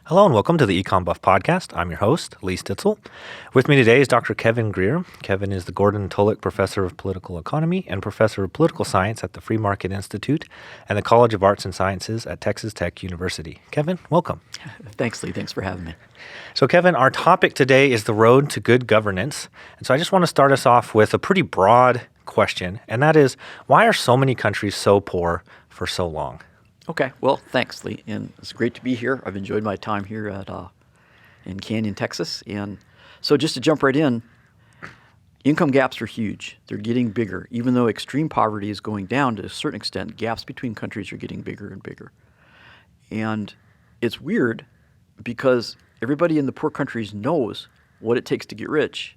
Hello and welcome to the EconBuff podcast. I'm your host, Lee Stitzel. With me today is Dr. Kevin Grier. Kevin is the Gordon Tullock Professor of Political Economy and Professor of Political Science at the Free Market Institute and the College of Arts and Sciences at Texas Tech University. Kevin, welcome. Thanks, Lee. Thanks for having me. So, Kevin, our topic today is the road to good governance. And so I just want to start us off with a pretty broad question, and that is, why are so many countries so poor for so long? Okay. Well, thanks, Lee. And it's great to be here. I've enjoyed my time here in Canyon, Texas. And so just to jump right in, income gaps are huge. They're getting bigger. Even though extreme poverty is going down to a certain extent, gaps between countries are getting bigger and bigger. And it's weird because everybody in the poor countries knows what it takes to get rich,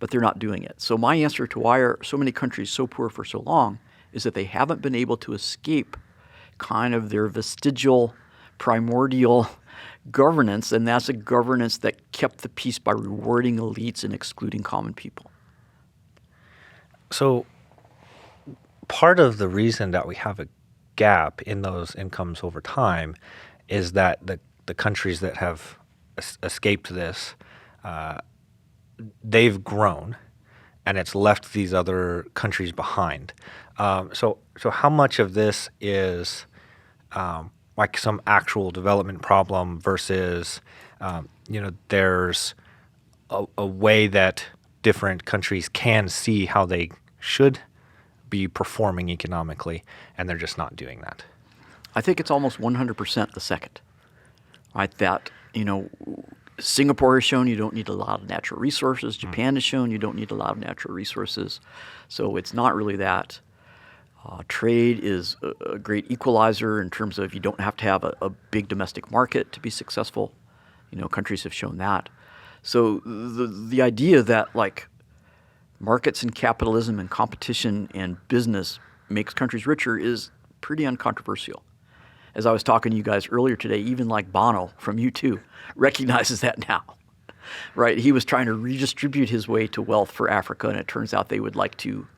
but they're not doing it. So my answer to why are so many countries so poor for so long is that they haven't been able to escape kind of their vestigial, primordial governance, and that's a governance that kept the peace by rewarding elites and excluding common people. So part of the reason that we have a gap in those incomes over time is that the countries that have escaped this, they've grown, and it's left these other countries behind. So how much of this is like some actual development problem versus, there's a way that different countries can see how they should be performing economically, and they're just not doing that? I think it's almost 100% the second, right? That, Singapore has shown you don't need a lot of natural resources. Japan has shown you don't need a lot of natural resources. So it's not really that. Trade is a great equalizer in terms of you don't have to have a big domestic market to be successful. Countries have shown that. So the idea that like markets and capitalism and competition and business makes countries richer is pretty uncontroversial. As I was talking to you guys earlier today, even like Bono from U2 recognizes that now, right? He was trying to redistribute his way to wealth for Africa, and it turns out they would like to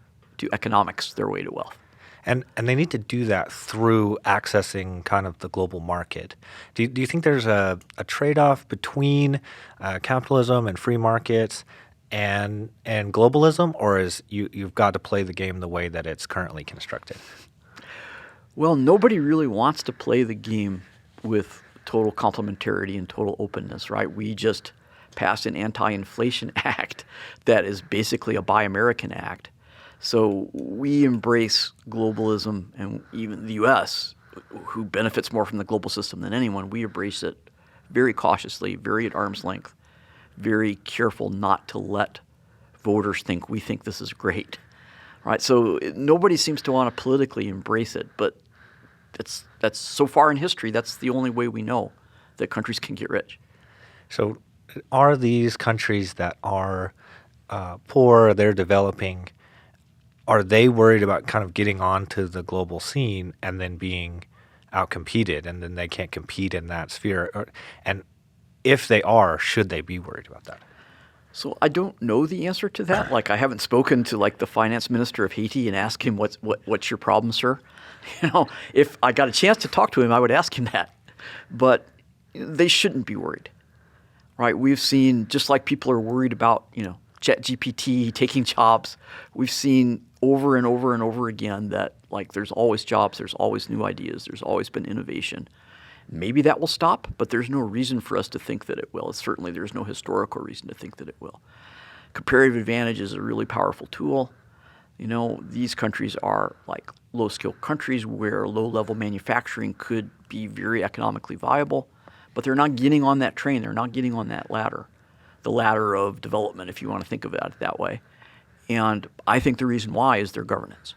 economics their way to wealth. And they need to do that through accessing kind of the global market. Do you think there's a trade-off between capitalism and free markets and globalism, or is you've got to play the game the way that it's currently constructed? Well, nobody really wants to play the game with total complementarity and total openness, right? We just passed an anti-inflation act that is basically a Buy American act. So we embrace globalism, and even the U.S., who benefits more from the global system than anyone, we embrace it very cautiously, very at arm's length, very careful not to let voters think we think this is great, right? So nobody seems to want to politically embrace it, but that's so far in history, that's the only way we know that countries can get rich. So are these countries that are poor, they're developing, are they worried about kind of getting onto the global scene and then being outcompeted, and then they can't compete in that sphere? And if they are, should they be worried about that? So I don't know the answer to that. Like, I haven't spoken to like the finance minister of Haiti and asked him what's your problem, sir. If I got a chance to talk to him, I would ask him that. But they shouldn't be worried, right? We've seen, just like people are worried about, ChatGPT taking jobs, we've seen over and over and over again that like there's always jobs, there's always new ideas, there's always been innovation. Maybe that will stop, but there's no reason for us to think that it will. Certainly there's no historical reason to think that it will. Comparative advantage is a really powerful tool. These countries are like low-skilled countries where low-level manufacturing could be very economically viable, but they're not getting on that train. They're not getting on that ladder, the ladder of development, if you want to think of it that way. And I think the reason why is their governance.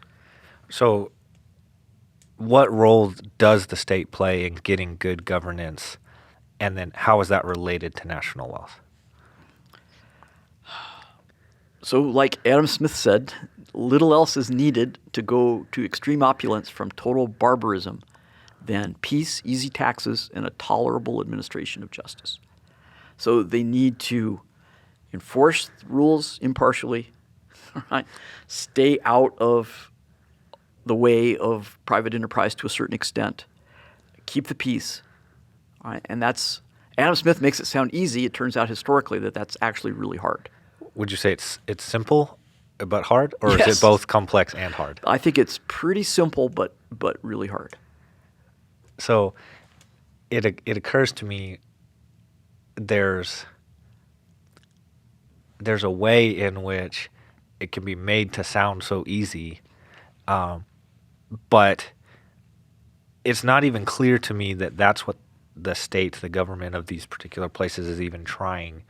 So what role does the state play in getting good governance, and then how is that related to national wealth? So like Adam Smith said, little else is needed to go to extreme opulence from total barbarism than peace, easy taxes, and a tolerable administration of justice. So they need to enforce rules impartially, right? Stay out of the way of private enterprise to a certain extent, keep the peace, right? And that's Adam Smith makes it sound easy. It turns out historically that that's actually really hard. Would you say it's simple but hard, or is Yes. it both complex and hard? I think it's pretty simple, but really hard. So it occurs to me there's a way in which it can be made to sound so easy, but it's not even clear to me that that's what the state, the government of these particular places is even trying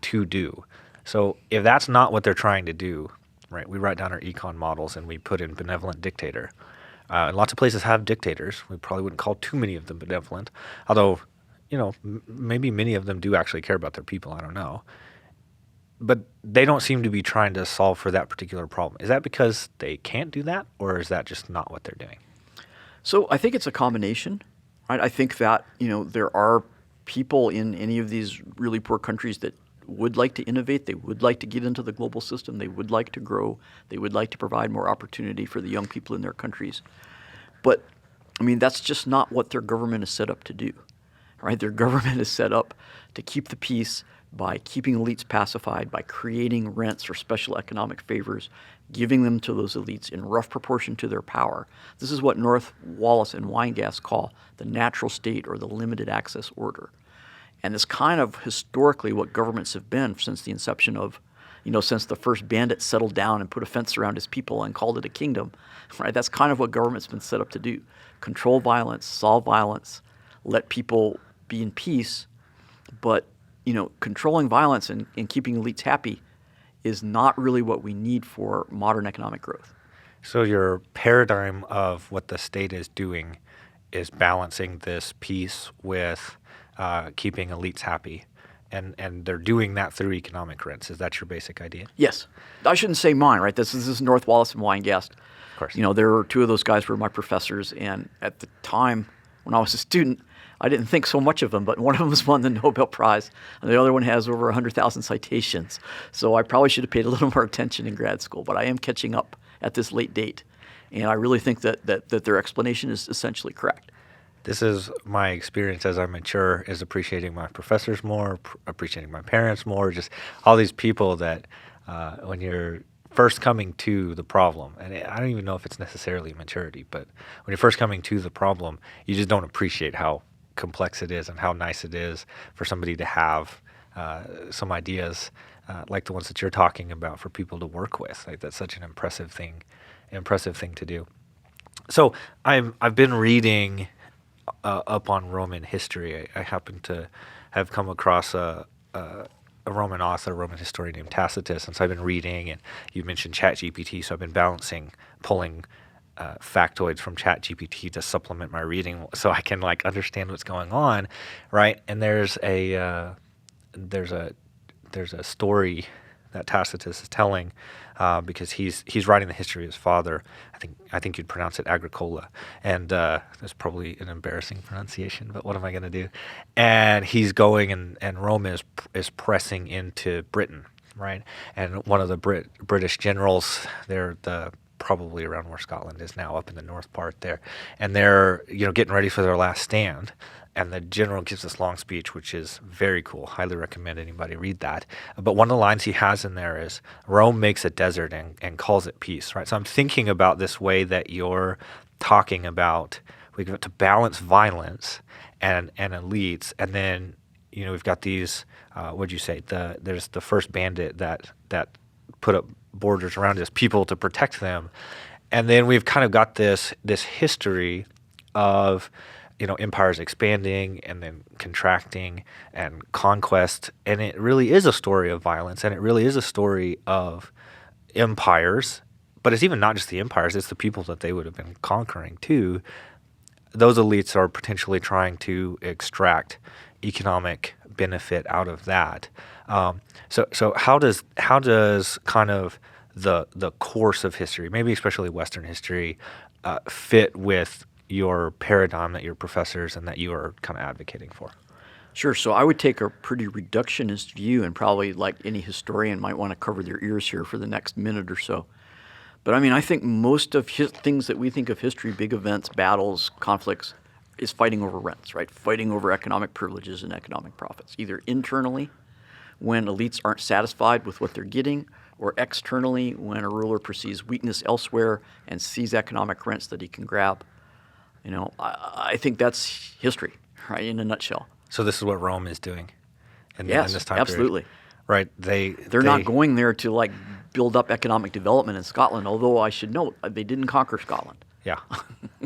to do. So if that's not what they're trying to do, right, we write down our econ models and we put in benevolent dictator. And lots of places have dictators. We probably wouldn't call too many of them benevolent, although, maybe many of them do actually care about their people. I don't know. But they don't seem to be trying to solve for that particular problem. Is that because they can't do that, or is that just not what they're doing? So I think it's a combination, right? I think that, there are people in any of these really poor countries that would like to innovate. They would like to get into the global system. They would like to grow. They would like to provide more opportunity for the young people in their countries. But, that's just not what their government is set up to do, right? Their government is set up to keep the peace by keeping elites pacified, by creating rents or special economic favors, giving them to those elites in rough proportion to their power. This is what North Wallace and Weingast call the natural state or the limited access order. And it's kind of historically what governments have been since the inception of, since the first bandit settled down and put a fence around his people and called it a kingdom, right? That's kind of what government's been set up to do. Control violence, solve violence, let people be in peace. But, controlling violence and keeping elites happy is not really what we need for modern economic growth. So your paradigm of what the state is doing is balancing this peace with keeping elites happy. And they're doing that through economic rents. Is that your basic idea? Yes. I shouldn't say mine, right? This is North Wallace and Weingast. Of course. There were two of those guys were my professors, and at the time when I was a student, I didn't think so much of them, but one of them has won the Nobel Prize, and the other one has over 100,000 citations. So I probably should have paid a little more attention in grad school, but I am catching up at this late date, and I really think that their explanation is essentially correct. This is my experience as I mature, is appreciating my professors more, appreciating my parents more, just all these people that when you're first coming to the problem, and I don't even know if it's necessarily maturity, but when you're first coming to the problem, you just don't appreciate how complex it is and how nice it is for somebody to have some ideas like the ones that you're talking about for people to work with. Like, that's such an impressive thing to do. So I've been reading up on Roman history. I happen to have come across a Roman author, a Roman historian named Tacitus, and so I've been reading, and you mentioned ChatGPT, so I've been pulling factoids from ChatGPT to supplement my reading so I can understand what's going on, right? And there's a story that Tacitus is telling because he's writing the history of his father. I think you'd pronounce it Agricola, and that's probably an embarrassing pronunciation, but what am I going to do? And he's going, and Rome is pressing into Britain, right? And one of the British generals, they're probably around where Scotland is now, up in the north part there, and they're getting ready for their last stand. And the general gives this long speech, which is very cool. Highly recommend anybody read that. But one of the lines he has in there is, Rome makes a desert and calls it peace, right? So I'm thinking about this way that you're talking about. We've got to balance violence and elites. And then, we've got these, what'd you say? There's the first bandit that put up borders around his people to protect them. And then we've kind of got this history of empires expanding and then contracting and conquest. And it really is a story of violence, and it really is a story of empires. But it's even not just the empires, it's the people that they would have been conquering too. Those elites are potentially trying to extract economic benefit out of that. So how does kind of the course of history, maybe especially Western history, fit with your paradigm that your professors and that you are kind of advocating for? Sure. So I would take a pretty reductionist view, and probably, like any historian, might want to cover their ears here for the next minute or so. But I think most of things that we think of history, big events, battles, conflicts, is fighting over rents, right? Fighting over economic privileges and economic profits, either internally when elites aren't satisfied with what they're getting, or externally when a ruler perceives weakness elsewhere and sees economic rents that he can grab. I think that's history, right, in a nutshell. So this is what Rome is doing in Yes, this time absolutely. period. Right. They're not going there to like build up economic development in Scotland, although I should note they didn't conquer Scotland. Yeah.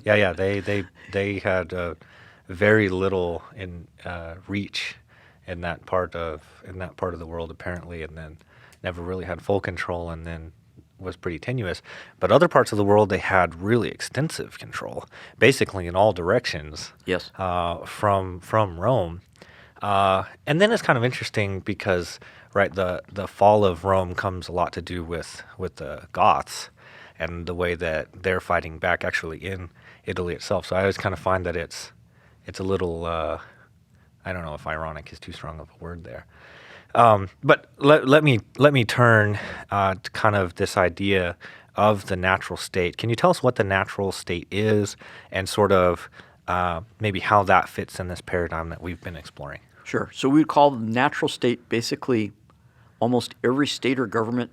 Yeah. They had very little in reach in that part of the world apparently, and then never really had full control, and then was pretty tenuous. But other parts of the world, they had really extensive control, basically in all directions. Yes. From Rome, and then it's kind of interesting because right the fall of Rome comes a lot to do with the Goths and the way that they're fighting back actually in Italy itself. So I always kind of find that it's a little I don't know if ironic is too strong of a word there. But let me turn to kind of this idea of the natural state. Can you tell us what the natural state is and sort of maybe how that fits in this paradigm that we've been exploring? Sure. So we would call the natural state basically almost every state or government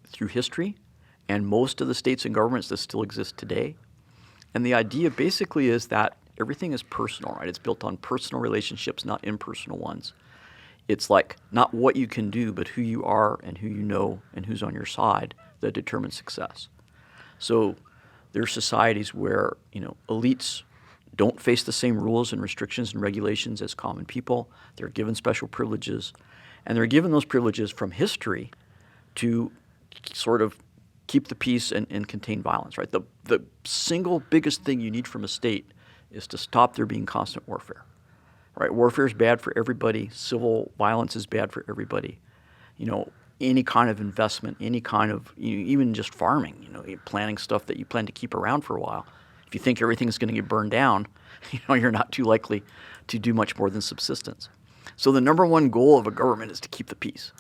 through history and most of the states and governments that still exist today. And the idea basically is that everything is personal, right? It's built on personal relationships, not impersonal ones. It's like not what you can do, but who you are and who you know and who's on your side that determines success. So there are societies where, elites don't face the same rules and restrictions and regulations as common people. They're given special privileges, and they're given those privileges from history to sort of keep the peace and contain violence, right? The single biggest thing you need from a state is to stop there being constant warfare. Right, warfare is bad for everybody. Civil violence is bad for everybody. Any kind of investment, any kind of even just farming. Planting stuff that you plan to keep around for a while. If you think everything's going to get burned down, you're not too likely to do much more than subsistence. So the number one goal of a government is to keep the peace,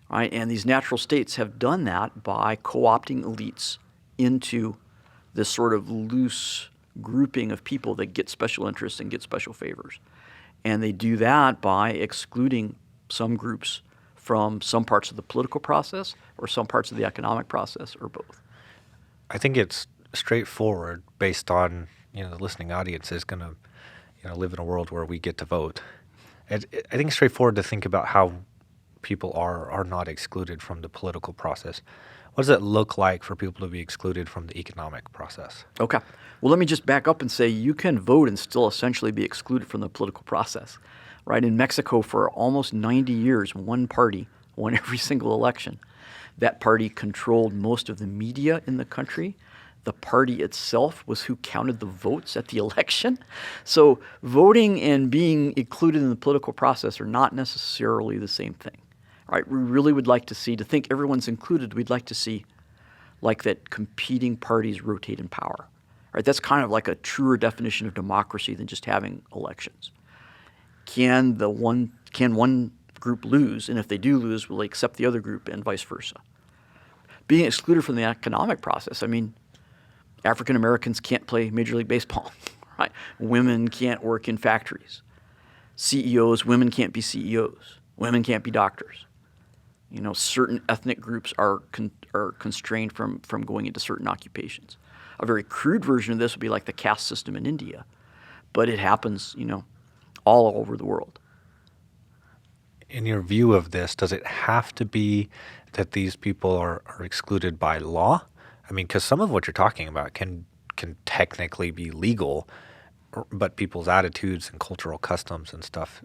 right? And these natural states have done that by co-opting elites into this sort of loose grouping of people that get special interests and get special favors. And they do that by excluding some groups from some parts of the political process or some parts of the economic process or both. I think it's straightforward based on, the listening audience is going to, live in a world where we get to vote. I think it's straightforward to think about how people are not excluded from the political process. What does it look like for people to be excluded from the economic process? Okay. Well, let me just back up and say you can vote and still essentially be excluded from the political process. Right? In Mexico, for almost 90 years, one party won every single election. That party controlled most of the media in the country. The party itself was who counted the votes at the election. So voting and being included in the political process are not necessarily the same thing. Right? We really would like to think everyone's included, we'd like to see like that competing parties rotate in power. Right? That's kind of like a truer definition of democracy than just having elections. Can one group lose? And if they do lose, will they accept the other group and vice versa? Being excluded from the economic process, African Americans can't play Major League Baseball. Right? Women can't work in factories. Women can't be CEOs. Women can't be doctors. Certain ethnic groups are constrained from going into certain occupations. A very crude version of this would be like the caste system in India, but it happens, all over the world. In your view of this, does it have to be that these people are excluded by law? Because some of what you're talking about can technically be legal, but people's attitudes and cultural customs and stuff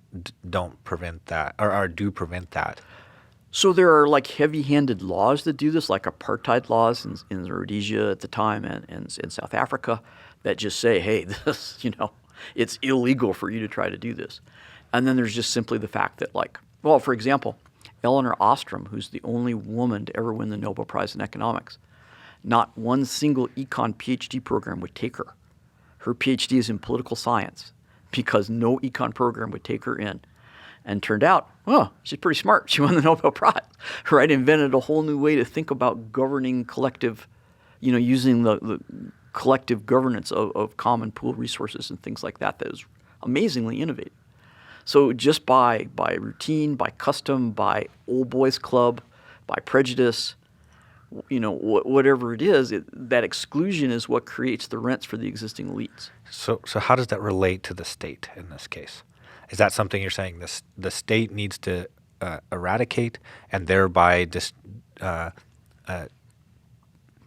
don't prevent that, or do prevent that. So there are like heavy-handed laws that do this, like apartheid laws in Rhodesia at the time and in South Africa that just say, hey, this, it's illegal for you to try to do this. And then there's just simply the fact that for example, Eleanor Ostrom, who's the only woman to ever win the Nobel Prize in economics, not one single econ PhD program would take her. Her PhD is in political science because no econ program would take her in. And turned out, she's pretty smart. She won the Nobel Prize, right? Invented a whole new way to think about governing collective, using the collective governance of common pool resources and things like that is amazingly innovative. So just by routine, by custom, by old boys club, by prejudice, whatever it is, that exclusion is what creates the rents for the existing elites. So how does that relate to the state in this case? Is that something you're saying the state needs to eradicate and thereby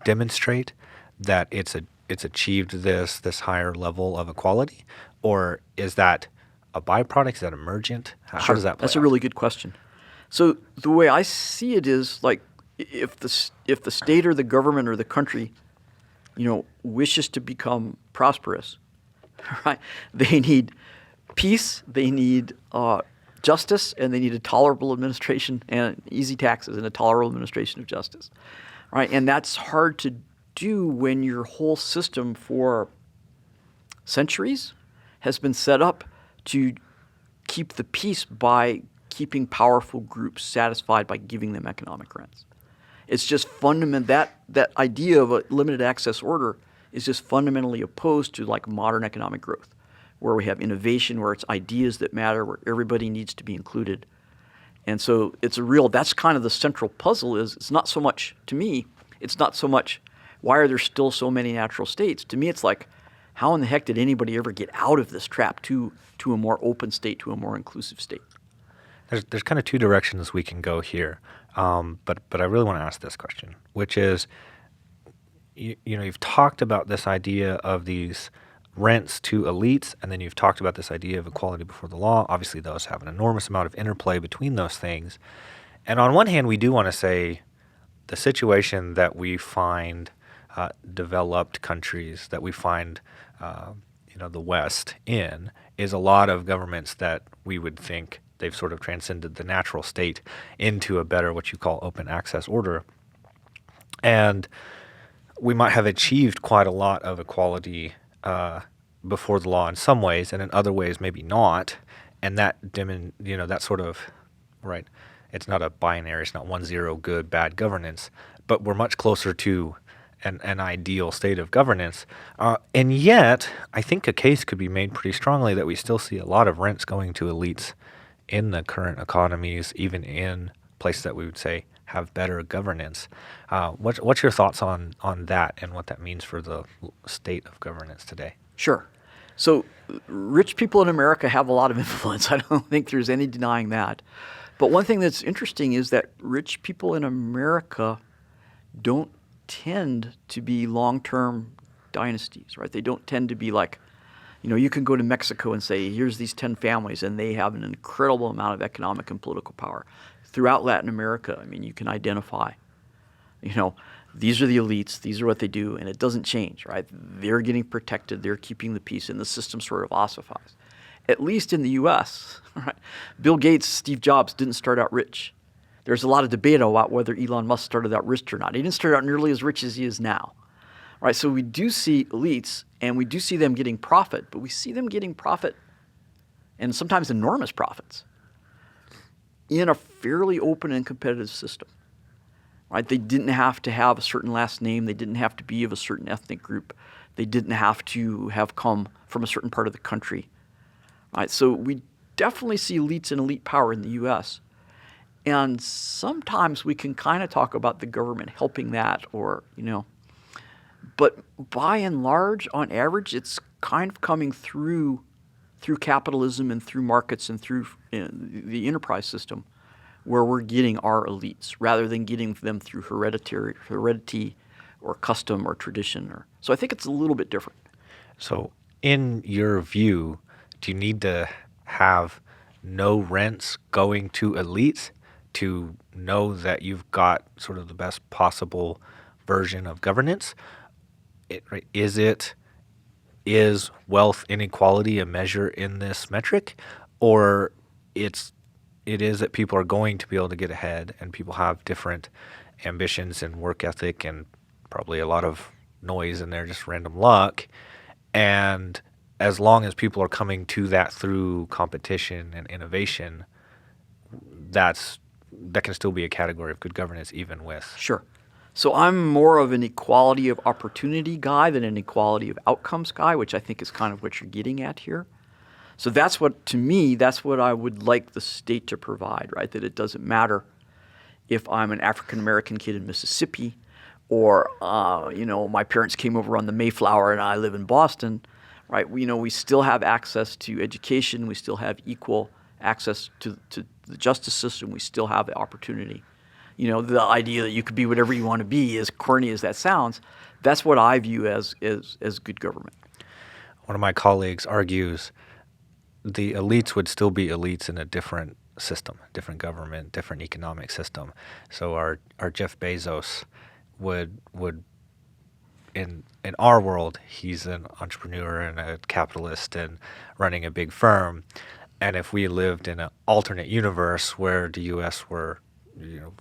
demonstrate that it's achieved this higher level of equality, or is that a byproduct? Is that emergent? How does that play That's out? a really good question. So the way I see it is like if the state or the government or the country, wishes to become prosperous, right? They need peace, they need justice, and they need a tolerable administration and easy taxes and a tolerable administration of justice, right? And that's hard to do when your whole system for centuries has been set up to keep the peace by keeping powerful groups satisfied by giving them economic rents. It's just fundamental, that idea of a limited access order is just fundamentally opposed to like modern economic growth, where we have innovation, where it's ideas that matter, where everybody needs to be included. And so that's kind of the central puzzle it's not so much, to me, it's not so much why are there still so many natural states? To me, it's like, how in the heck did anybody ever get out of this trap to a more open state, to a more inclusive state? There's kind of two directions we can go here, but I really want to ask this question, which is, you've talked about this idea of these rents to elites, and then you've talked about this idea of equality before the law. Obviously, those have an enormous amount of interplay between those things. And on one hand, we do want to say the situation that we find developed countries, that we find the West in, is a lot of governments that we would think they've sort of transcended the natural state into a better, what you call, open access order. And we might have achieved quite a lot of equality before the law in some ways, and in other ways maybe not. And that that sort of, right, it's not a binary, it's not 1-0 good, bad governance, but we're much closer to an ideal state of governance. And yet, I think a case could be made pretty strongly that we still see a lot of rents going to elites in the current economies, even in places that we would say have better governance. What's your thoughts on that and what that means for the state of governance today? Sure. So rich people in America have a lot of influence. I don't think there's any denying that. But one thing that's interesting is that rich people in America don't tend to be long-term dynasties, right? They don't tend to be like, you can go to Mexico and say, here's these 10 families, and they have an incredible amount of economic and political power. Throughout Latin America, you can identify, these are the elites, these are what they do, and it doesn't change, right? They're getting protected, they're keeping the peace, and the system sort of ossifies. At least in the U.S., right? Bill Gates, Steve Jobs didn't start out rich. There's a lot of debate about whether Elon Musk started out rich or not. He didn't start out nearly as rich as he is now, right? So we do see elites, and we do see them getting profit, but we see them getting profit, and sometimes enormous profits, in a fairly open and competitive system, right? They didn't have to have a certain last name. They didn't have to be of a certain ethnic group. They didn't have to have come from a certain part of the country, right? So we definitely see elites and elite power in the U.S., and sometimes we can kind of talk about the government helping that, or, but by and large, on average, it's kind of coming through capitalism and through markets and through the enterprise system, where we're getting our elites rather than getting them through heredity or custom or tradition. So I think it's a little bit different. So in your view, do you need to have no rents going to elites to know that you've got sort of the best possible version of governance? Is wealth inequality a measure in this metric, or it is that people are going to be able to get ahead, and people have different ambitions and work ethic and probably a lot of noise in there, just random luck, and as long as people are coming to that through competition and innovation, that can still be a category of good governance, even with... Sure. So I'm more of an equality of opportunity guy than an equality of outcomes guy, which I think is kind of what you're getting at here. So to me, that's what I would like the state to provide, right? That it doesn't matter if I'm an African-American kid in Mississippi or, my parents came over on the Mayflower and I live in Boston, right? We still have access to education. We still have equal access to the justice system. We still have the opportunity. The idea that you could be whatever you want to be, as corny as that sounds, that's what I view as good government. One of my colleagues argues the elites would still be elites in a different system, different government, different economic system. So our Jeff Bezos would in our world, he's an entrepreneur and a capitalist and running a big firm. And if we lived in an alternate universe where the U.S. were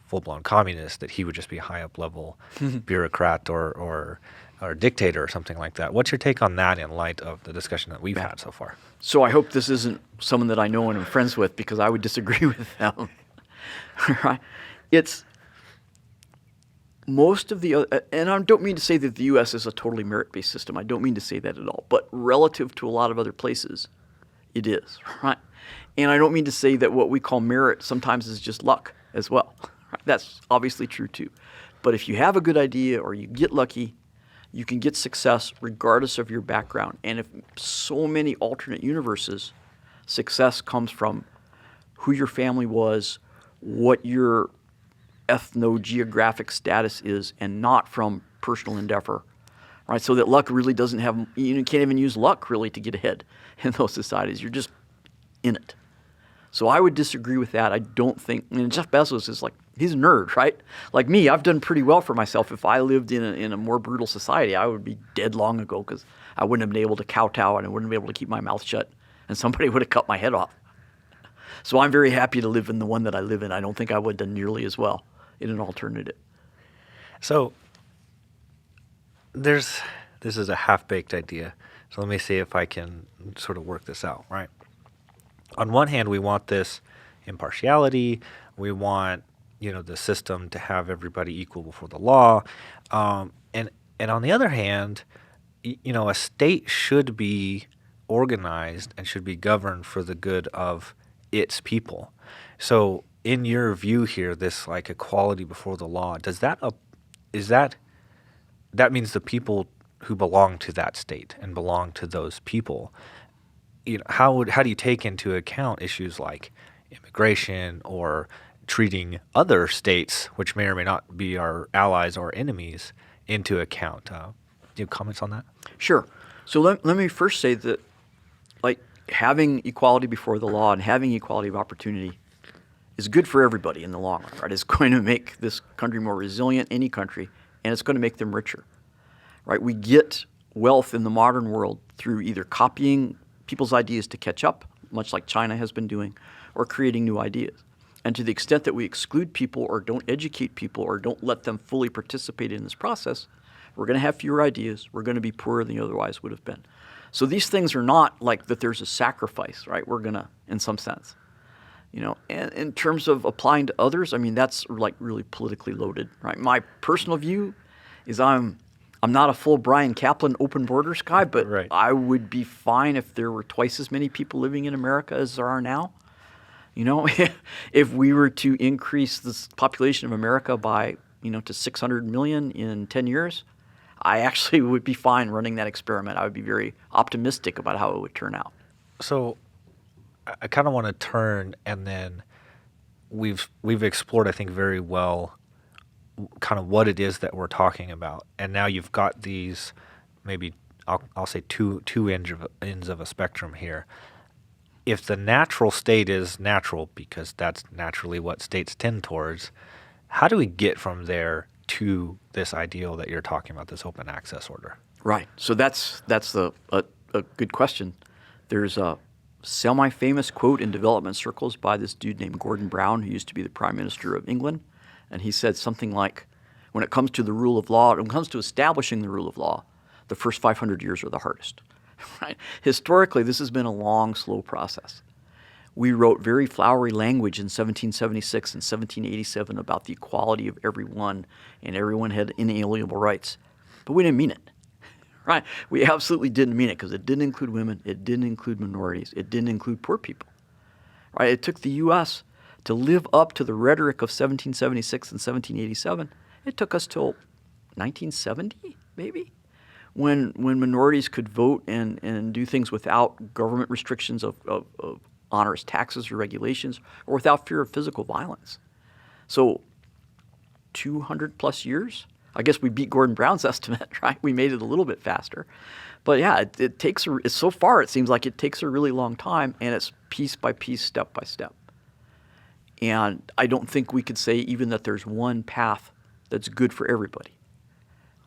full-blown communist, that he would just be a high-up level bureaucrat or dictator or something like that. What's your take on that in light of the discussion that we've had so far? So I hope this isn't someone that I know and am friends with, because I would disagree with them. Right? It's most of the and I don't mean to say that the U.S. is a totally merit-based system. I don't mean to say that at all. But relative to a lot of other places, it is. Right? And I don't mean to say that what we call merit sometimes is just luck as well. Right? That's obviously true too. But if you have a good idea or you get lucky, you can get success regardless of your background. And if so many alternate universes, success comes from who your family was, what your ethno-geographic status is, and not from personal endeavor. Right? So that luck really doesn't have, you can't even use luck really to get ahead in those societies. You're just in it. So I would disagree with that. I don't think, Jeff Bezos is he's a nerd, right? Like me, I've done pretty well for myself. If I lived in a more brutal society, I would be dead long ago, because I wouldn't have been able to kowtow and I wouldn't be able to keep my mouth shut, and somebody would have cut my head off. So I'm very happy to live in the one that I live in. I don't think I would have done nearly as well in an alternative. So this is a half-baked idea. So let me see if I can sort of work this out, right? On one hand, we want this impartiality. We want, the system to have everybody equal before the law. And on the other hand, a state should be organized and should be governed for the good of its people. So in your view here, this equality before the law, that means the people who belong to that state and belong to those people, how do you take into account issues like immigration or treating other states, which may or may not be our allies or enemies, into account? Do you have comments on that? Sure. So let me first say that having equality before the law and having equality of opportunity is good for everybody in the long run, right? It's going to make this country more resilient, any country, and it's going to make them richer, right? We get wealth in the modern world through either copying people's ideas to catch up, much like China has been doing, or creating new ideas. And to the extent that we exclude people or don't educate people or don't let them fully participate in this process, we're going to have fewer ideas. We're going to be poorer than you otherwise would have been. So these things are not like that there's a sacrifice, right? We're going to, in some sense. And in terms of applying to others, that's really politically loaded, right? My personal view is I'm not a full Brian Kaplan open borders guy, but right. I would be fine if there were twice as many people living in America as there are now. If we were to increase the population of America by, to 600 million in 10 years, I actually would be fine running that experiment. I would be very optimistic about how it would turn out. So I kind of want to turn, and then we've explored, I think, very well kind of what it is that we're talking about. And now you've got these maybe I'll say two ends of a spectrum here. If the natural state is natural, because that's naturally what states tend towards, how do we get from there to this ideal that you're talking about, this open access order? Right. So that's a good question. There's a semi-famous quote in development circles by this dude named Gordon Brown, who used to be the Prime Minister of England. And he said something like, when it comes to the rule of law, when it comes to establishing the rule of law, the first 500 years are the hardest. Right? Historically, this has been a long, slow process. We wrote very flowery language in 1776 and 1787 about the equality of everyone, and everyone had inalienable rights. But we didn't mean it, right? We absolutely didn't mean it, because it didn't include women, it didn't include minorities, it didn't include poor people, right? It took the U.S. to live up to the rhetoric of 1776 and 1787. It took us till 1970, maybe, when minorities could vote and do things without government restrictions of onerous taxes or regulations, or without fear of physical violence. So 200 plus years? I guess we beat Gordon Brown's estimate, right? We made it a little bit faster. But yeah, it takes, so far it seems like it takes a really long time, and it's piece by piece, step by step. And I don't think we could say even that there's one path that's good for everybody.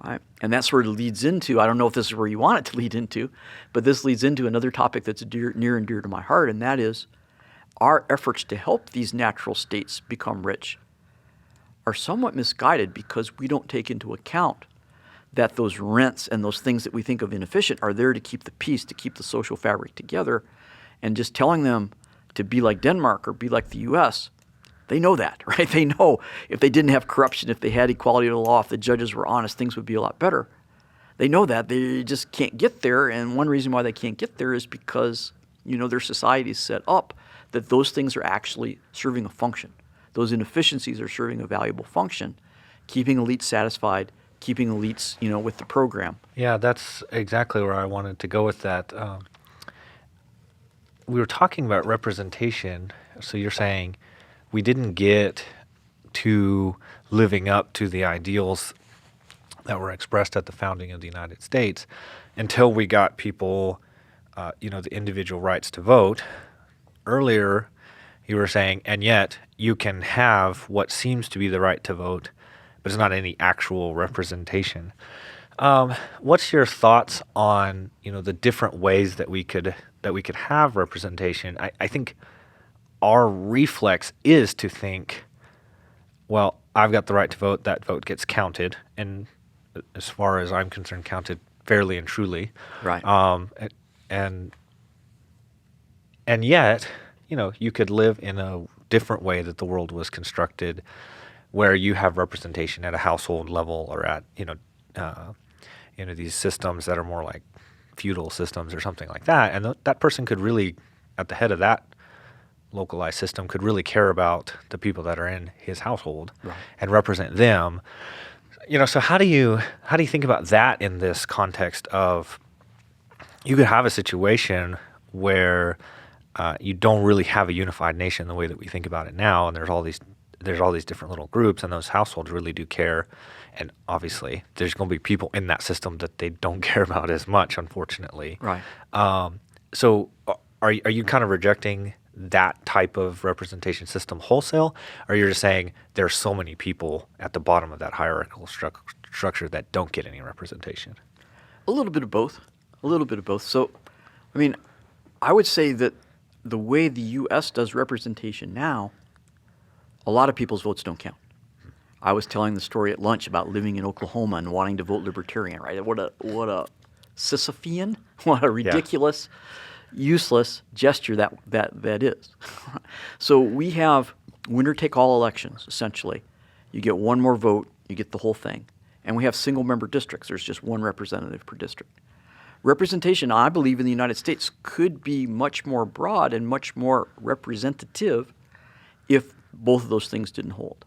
Right? And that's where it leads into, I don't know if this is where you want it to lead into, but this leads into another topic that's near and dear to my heart, and that is our efforts to help these natural states become rich are somewhat misguided, because we don't take into account that those rents and those things that we think of inefficient are there to keep the peace, to keep the social fabric together. And just telling them to be like Denmark or be like the U.S., they know that, right? They know if they didn't have corruption, if they had equality of the law, if the judges were honest, things would be a lot better. They know that. They just can't get there. And one reason why they can't get there is because, their society is set up that those things are actually serving a function. Those inefficiencies are serving a valuable function, keeping elites satisfied, keeping elites, with the program. Yeah, that's exactly where I wanted to go with that. We were talking about representation. So you're saying we didn't get to living up to the ideals that were expressed at the founding of the United States until we got people, the individual rights to vote. Earlier, you were saying, and yet you can have what seems to be the right to vote, but it's not any actual representation. What's your thoughts on, the different ways that we could have representation? I think our reflex is to think, well, I've got the right to vote, that vote gets counted, and as far as I'm concerned, counted fairly and truly. Right. And yet, you could live in a different way that the world was constructed, where you have representation at a household level or at, these systems that are more like feudal systems or something like that. And that person could really, at the head of that localized system, could really care about the people that are in his household, right, and represent them. So how do you think about that in this context of, you could have a situation where you don't really have a unified nation the way that we think about it now, and there's all these different little groups, and those households really do care. And obviously, there's going to be people in that system that they don't care about as much, unfortunately. Right. So are you kind of rejecting that type of representation system wholesale, or you're just saying there's so many people at the bottom of that hierarchical structure that don't get any representation? A little bit of both. So, I would say that the way the U.S. does representation now, a lot of people's votes don't count. I was telling the story at lunch about living in Oklahoma and wanting to vote Libertarian, right? What a Sisyphean, what a ridiculous, useless gesture that is. So we have winner-take-all elections, essentially. You get one more vote, you get the whole thing. And we have single-member districts. There's just one representative per district. Representation, I believe, in the United States could be much more broad and much more representative if both of those things didn't hold.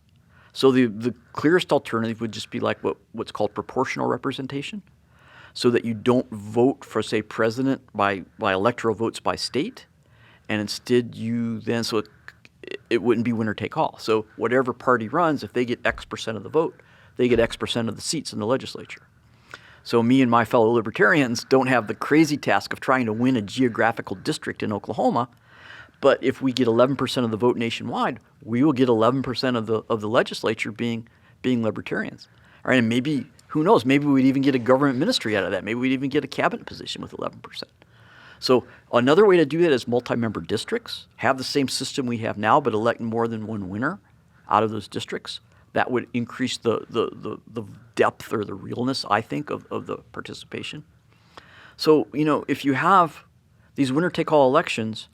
So the clearest alternative would just be like what's called proportional representation, so that you don't vote for, say, president by electoral votes by state, and instead you then, so it wouldn't be winner take all. So whatever party runs, if they get X percent of the vote, they get X percent of the seats in the legislature. So me and my fellow libertarians don't have the crazy task of trying to win a geographical district in Oklahoma. But if we get 11% of the vote nationwide, we will get 11% of the legislature being libertarians. All right, and maybe, who knows, maybe we'd even get a government ministry out of that. Maybe we'd even get a cabinet position with 11%. So another way to do that is multi-member districts. Have the same system we have now, but elect more than one winner out of those districts. That would increase the depth or the realness, I think, of the participation. So, if you have these winner-take-all elections,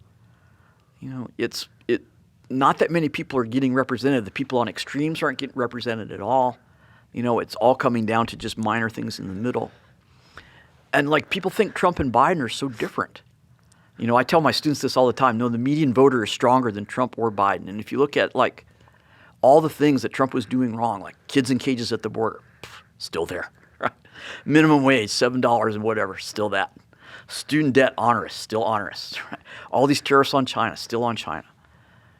It's not that many people are getting represented. The people on extremes aren't getting represented at all. It's all coming down to just minor things in the middle. And like people think Trump and Biden are so different. I tell my students this all the time. No, the median voter is stronger than Trump or Biden. And if you look at like all the things that Trump was doing wrong, like kids in cages at the border, still there. Right? Minimum wage, $7 and whatever, still that. Student debt, onerous, still onerous. Right? All these tariffs on China, still on China.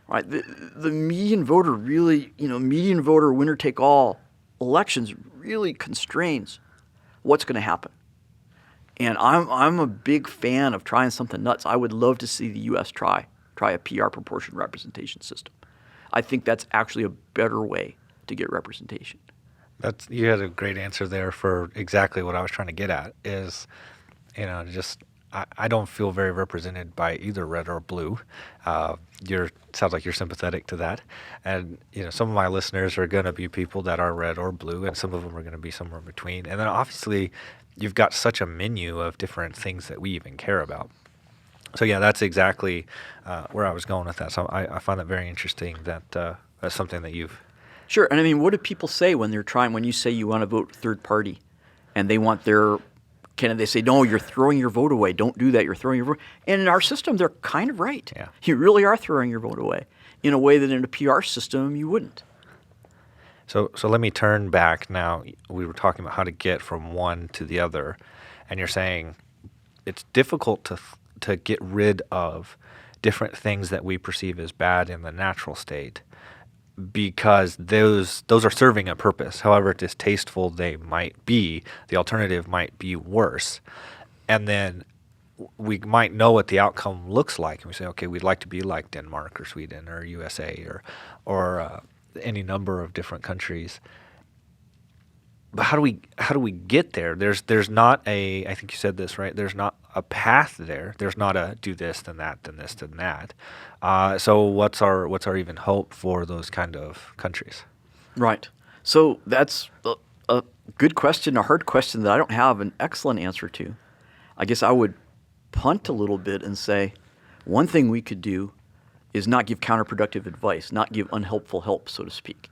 Right? The median voter really, median voter winner-take-all elections really constrains what's going to happen. And I'm a big fan of trying something nuts. I would love to see the U.S. try a PR proportion representation system. I think that's actually a better way to get representation. You had a great answer there for exactly what I was trying to get at is, I don't feel very represented by either red or blue. Sounds like you're sympathetic to that. And, some of my listeners are going to be people that are red or blue, and some of them are going to be somewhere in between. And then obviously you've got such a menu of different things that we even care about. So yeah, that's exactly where I was going with that. So I find that very interesting that that's something that you've... Sure. And I mean, what do people say when you say you want to vote third party and they want their candidate, they say, no, you're throwing your vote away. Don't do that. You're throwing your vote. And in our system, they're kind of right. Yeah. You really are throwing your vote away in a way that in a PR system you wouldn't. So let me turn back now. We were talking about how to get from one to the other, and you're saying it's difficult to get rid of different things that we perceive as bad in the natural state because those are serving a purpose. However distasteful they might be, the alternative might be worse. And then we might know what the outcome looks like, and we say, okay, we'd like to be like Denmark or Sweden or USA or any number of different countries. But how do we get there? There's not a, I think you said this, right? There's not a path there. There's not a do this, then that, then this, then that. So what's our even hope for those kind of countries? Right. So that's a good question, a hard question that I don't have an excellent answer to. I guess I would punt a little bit and say one thing we could do is not give counterproductive advice, not give unhelpful help, so to speak.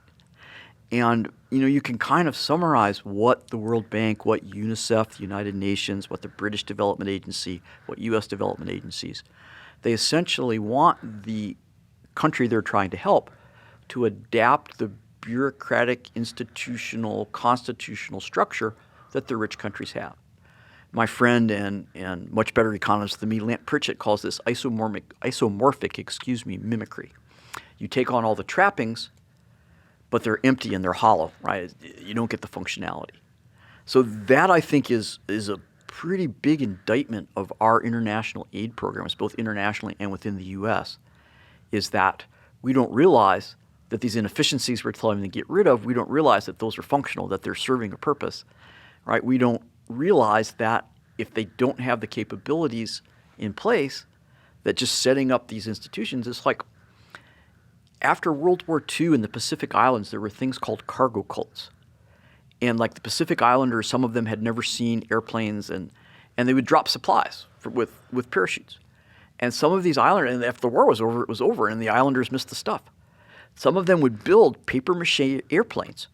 And, you can kind of summarize what the World Bank, what UNICEF, the United Nations, what the British Development Agency, what U.S. development agencies, they essentially want the country they're trying to help to adapt the bureaucratic, institutional, constitutional structure that the rich countries have. My friend and much better economist than me, Lant Pritchett, calls this isomorphic, mimicry. You take on all the trappings, but they're empty and they're hollow, right? You don't get the functionality. So that, I think, is a pretty big indictment of our international aid programs, both internationally and within the U.S., is that we don't realize that these inefficiencies we're telling them to get rid of, we don't realize that those are functional, that they're serving a purpose, right? We don't realize that if they don't have the capabilities in place, that just setting up these institutions is like, after World War II in the Pacific Islands, there were things called cargo cults. And like the Pacific Islanders, some of them had never seen airplanes, and they would drop supplies with parachutes. And some of these islanders, and if the war was over, it was over, and the islanders missed the stuff. Some of them would build papier-mâché airplanes,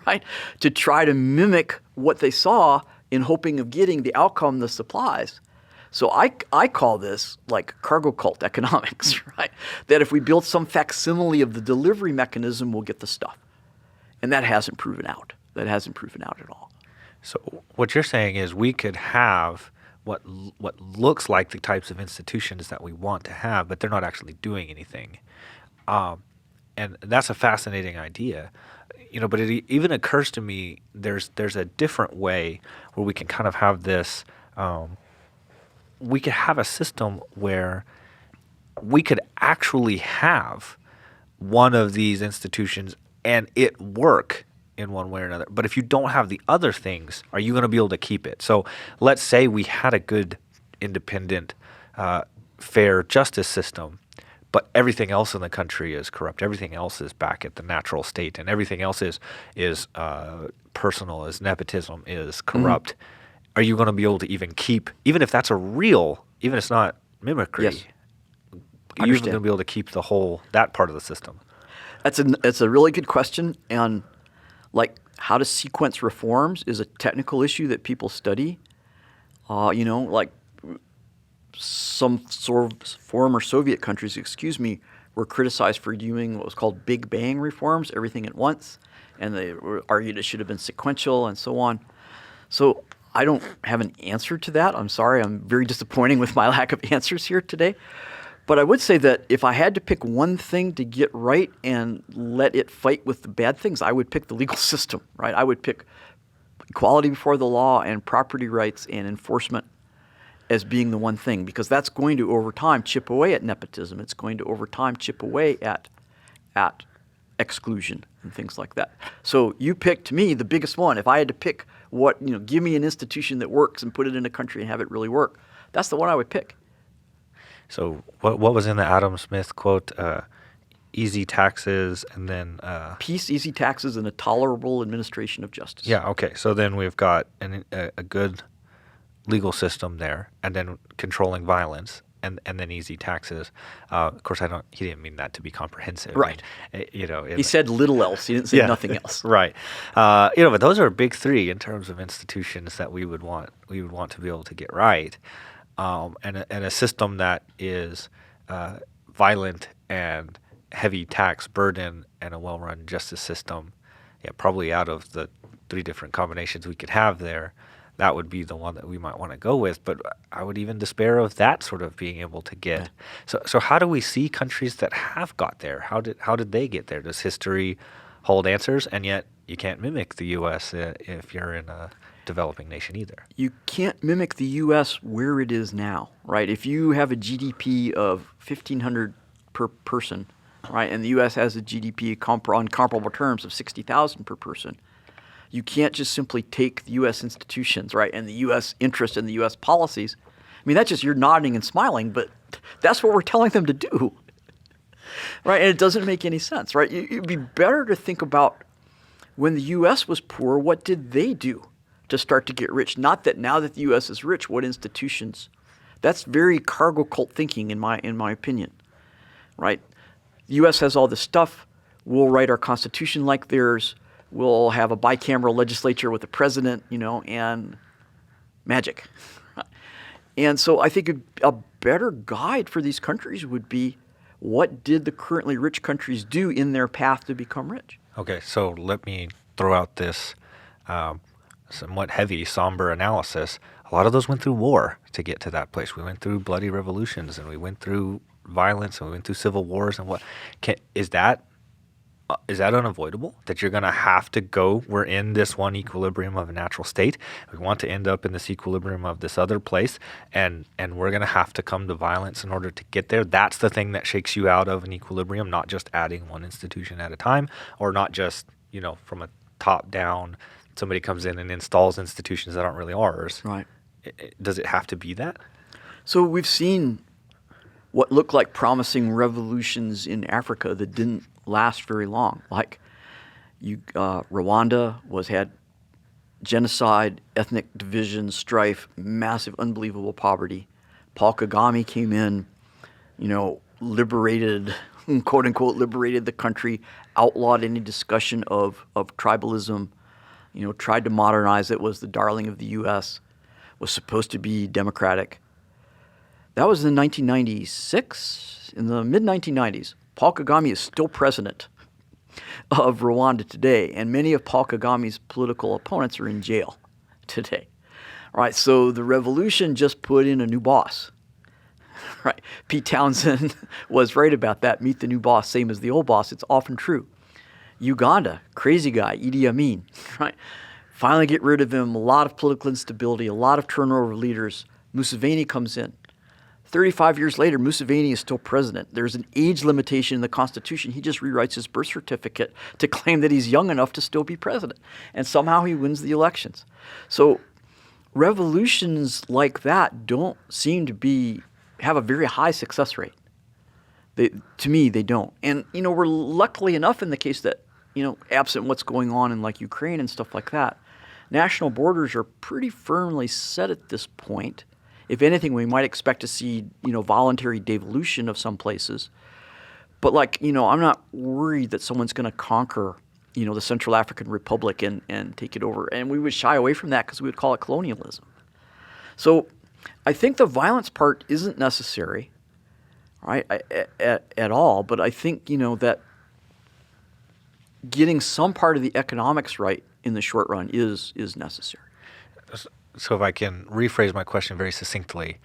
right, to try to mimic what they saw in hoping of getting the outcome, the supplies. So I call this like cargo cult economics, right? That if we build some facsimile of the delivery mechanism, we'll get the stuff. And that hasn't proven out. That hasn't proven out at all. So what you're saying is we could have what looks like the types of institutions that we want to have, but they're not actually doing anything. And that's a fascinating idea. But it even occurs to me there's a different way where we can kind of have this we could have a system where we could actually have one of these institutions and it work in one way or another. But if you don't have the other things, are you going to be able to keep it? So let's say we had a good, independent, fair justice system, but everything else in the country is corrupt. Everything else is back at the natural state, and everything else is personal, is nepotism, is corrupt. Mm-hmm. Are you going to be able to even keep, even if that's even if it's not mimicry? Yes. even going to be able to keep that part of the system? It's a really good question, and like how to sequence reforms is a technical issue that people study. Like some former Soviet countries, were criticized for doing what was called Big Bang reforms, everything at once, and they argued it should have been sequential and so on. So I don't have an answer to that. I'm sorry. I'm very disappointing with my lack of answers here today. But I would say that if I had to pick one thing to get right and let it fight with the bad things, I would pick the legal system, right? I would pick equality before the law and property rights and enforcement as being the one thing, because that's going to, over time, chip away at nepotism. It's going to, over time, chip away at exclusion and things like that. So you picked, to me, the biggest one. If I had to pick give me an institution that works and put it in a country and have it really work, that's the one I would pick. So what was in the Adam Smith quote? Easy taxes and then... Peace, easy taxes, and a tolerable administration of justice. Yeah, okay. So then we've got a good legal system there, and then controlling violence, and then easy taxes. Of course, he didn't mean that to be comprehensive. Right. He said little else. He didn't say nothing else. Right. But those are big three in terms of institutions that we would want to be able to get right. And a system that is violent and heavy tax burden and a well-run justice system, probably out of the three different combinations we could have there, that would be the one that we might want to go with. But I would even despair of that sort of being able to get. So how do we see countries that have got there? How did they get there? Does history hold answers? And yet you can't mimic the U.S. If you're in a developing nation either. You can't mimic the U.S. where it is now, right? If you have a GDP of $1,500 per person, right, and the U.S. has a GDP on comparable terms of $60,000 per person, you can't just simply take the U.S. institutions, right, and the U.S. interest and the U.S. policies. I mean, that's just you're nodding and smiling, but that's what we're telling them to do, right? And it doesn't make any sense, right? It'd be better to think about when the U.S. was poor, what did they do to start to get rich? Not that now that the U.S. is rich, what institutions? That's very cargo cult thinking, in my opinion, right? The U.S. has all this stuff. We'll write our constitution like theirs. We'll have a bicameral legislature with a president, and magic. And so I think a better guide for these countries would be, what did the currently rich countries do in their path to become rich? Okay, so let me throw out this somewhat heavy, somber analysis. A lot of those went through war to get to that place. We went through bloody revolutions, and we went through violence, and we went through civil wars, and is that unavoidable? That you're going to have to go? We're in this one equilibrium of a natural state. We want to end up in this equilibrium of this other place, and we're going to have to come to violence in order to get there. That's the thing that shakes you out of an equilibrium, not just adding one institution at a time, or not just from a top down. Somebody comes in and installs institutions that aren't really ours. Right. Does it have to be that? So we've seen what looked like promising revolutions in Africa that didn't last very long. Like Rwanda had genocide, ethnic division, strife, massive, unbelievable poverty. Paul Kagame came in, liberated, quote unquote, liberated the country, outlawed any discussion of tribalism, tried to modernize it, was the darling of the U.S., was supposed to be democratic. That was in 1996, in the mid-1990s. Paul Kagame is still president of Rwanda today, and many of Paul Kagame's political opponents are in jail today. Right, so the revolution just put in a new boss. Right, Pete Townsend was right about that. Meet the new boss, same as the old boss. It's often true. Uganda, crazy guy, Idi Amin. Right, finally get rid of him. A lot of political instability, a lot of turnover of leaders. Museveni comes in. 35 years later, Museveni is still president. There's an age limitation in the Constitution. He just rewrites his birth certificate to claim that he's young enough to still be president. And somehow he wins the elections. So revolutions like that don't seem to have a very high success rate. To me, they don't. And, we're luckily enough in the case that, absent what's going on in like Ukraine and stuff like that, national borders are pretty firmly set at this point. If anything, we might expect to see, voluntary devolution of some places. But I'm not worried that someone's going to conquer, the Central African Republic and take it over. And we would shy away from that because we would call it colonialism. So I think the violence part isn't necessary, right, at all. But I think, that getting some part of the economics right in the short run is necessary. So if I can rephrase my question very succinctly,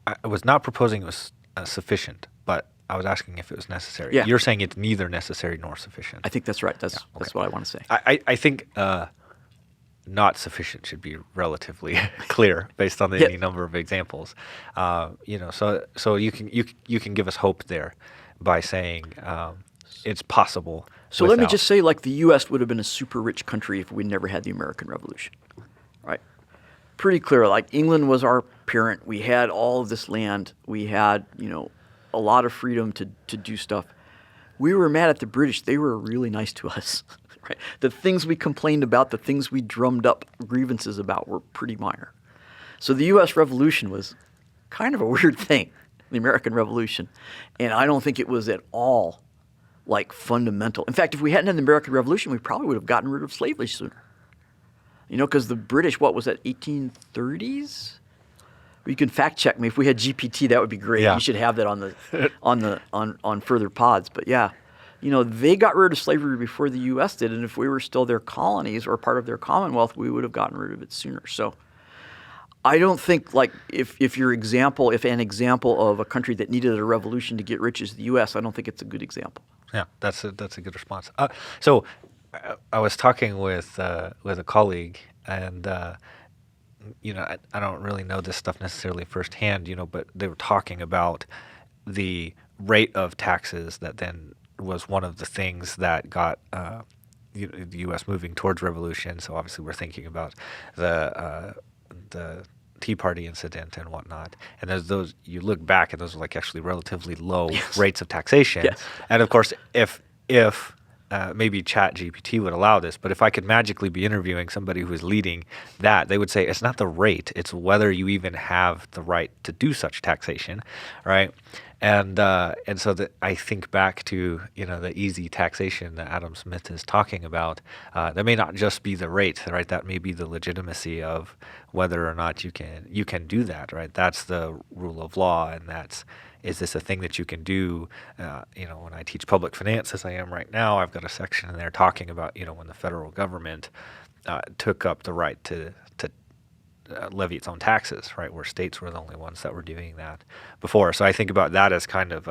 I was not proposing it was sufficient, but I was asking if it was necessary. Yeah. You're saying it's neither necessary nor sufficient. I think that's right. That's what I want to say. I think not sufficient should be relatively clear based on any number of examples. So you can give us hope there by saying it's possible. So let me just say, the U.S. would have been a super rich country if we'd never had the American Revolution, right? Pretty clear. England was our parent. We had all of this land. We had, a lot of freedom to do stuff. We were mad at the British. They were really nice to us, right? The things we complained about, the things we drummed up grievances about were pretty minor. So the U.S. Revolution was kind of a weird thing, the American Revolution. And I don't think it was at all, fundamental. In fact, if we hadn't had the American Revolution, we probably would have gotten rid of slavery sooner. Because the British, what was that, 1830s? You can fact check me. If we had GPT, that would be great. Yeah. You should have that on further pods. But yeah, they got rid of slavery before the U.S. did, and if we were still their colonies or part of their Commonwealth, we would have gotten rid of it sooner. So I don't think if an example of a country that needed a revolution to get rich is the U.S., I don't think it's a good example. Yeah, that's a good response. So I was talking with a colleague, and I don't really know this stuff necessarily firsthand, but they were talking about the rate of taxes that then was one of the things that got the U.S. moving towards revolution. So obviously we're thinking about the Tea Party incident and whatnot. And there's those, you look back, and those are actually relatively low rates of taxation. Yes. And of course, if maybe Chat GPT would allow this, but if I could magically be interviewing somebody who is leading that, they would say it's not the rate, it's whether you even have the right to do such taxation, right? And so that I think back to the easy taxation that Adam Smith is talking about. That may not just be the rate, right? That may be the legitimacy of whether or not you can do that, right? That's the rule of law, and is this a thing that you can do? When I teach public finance, as I am right now, I've got a section in there talking about when the federal government took up the right to levy its own taxes, right? Where states were the only ones that were doing that before. So I think about that as kind of,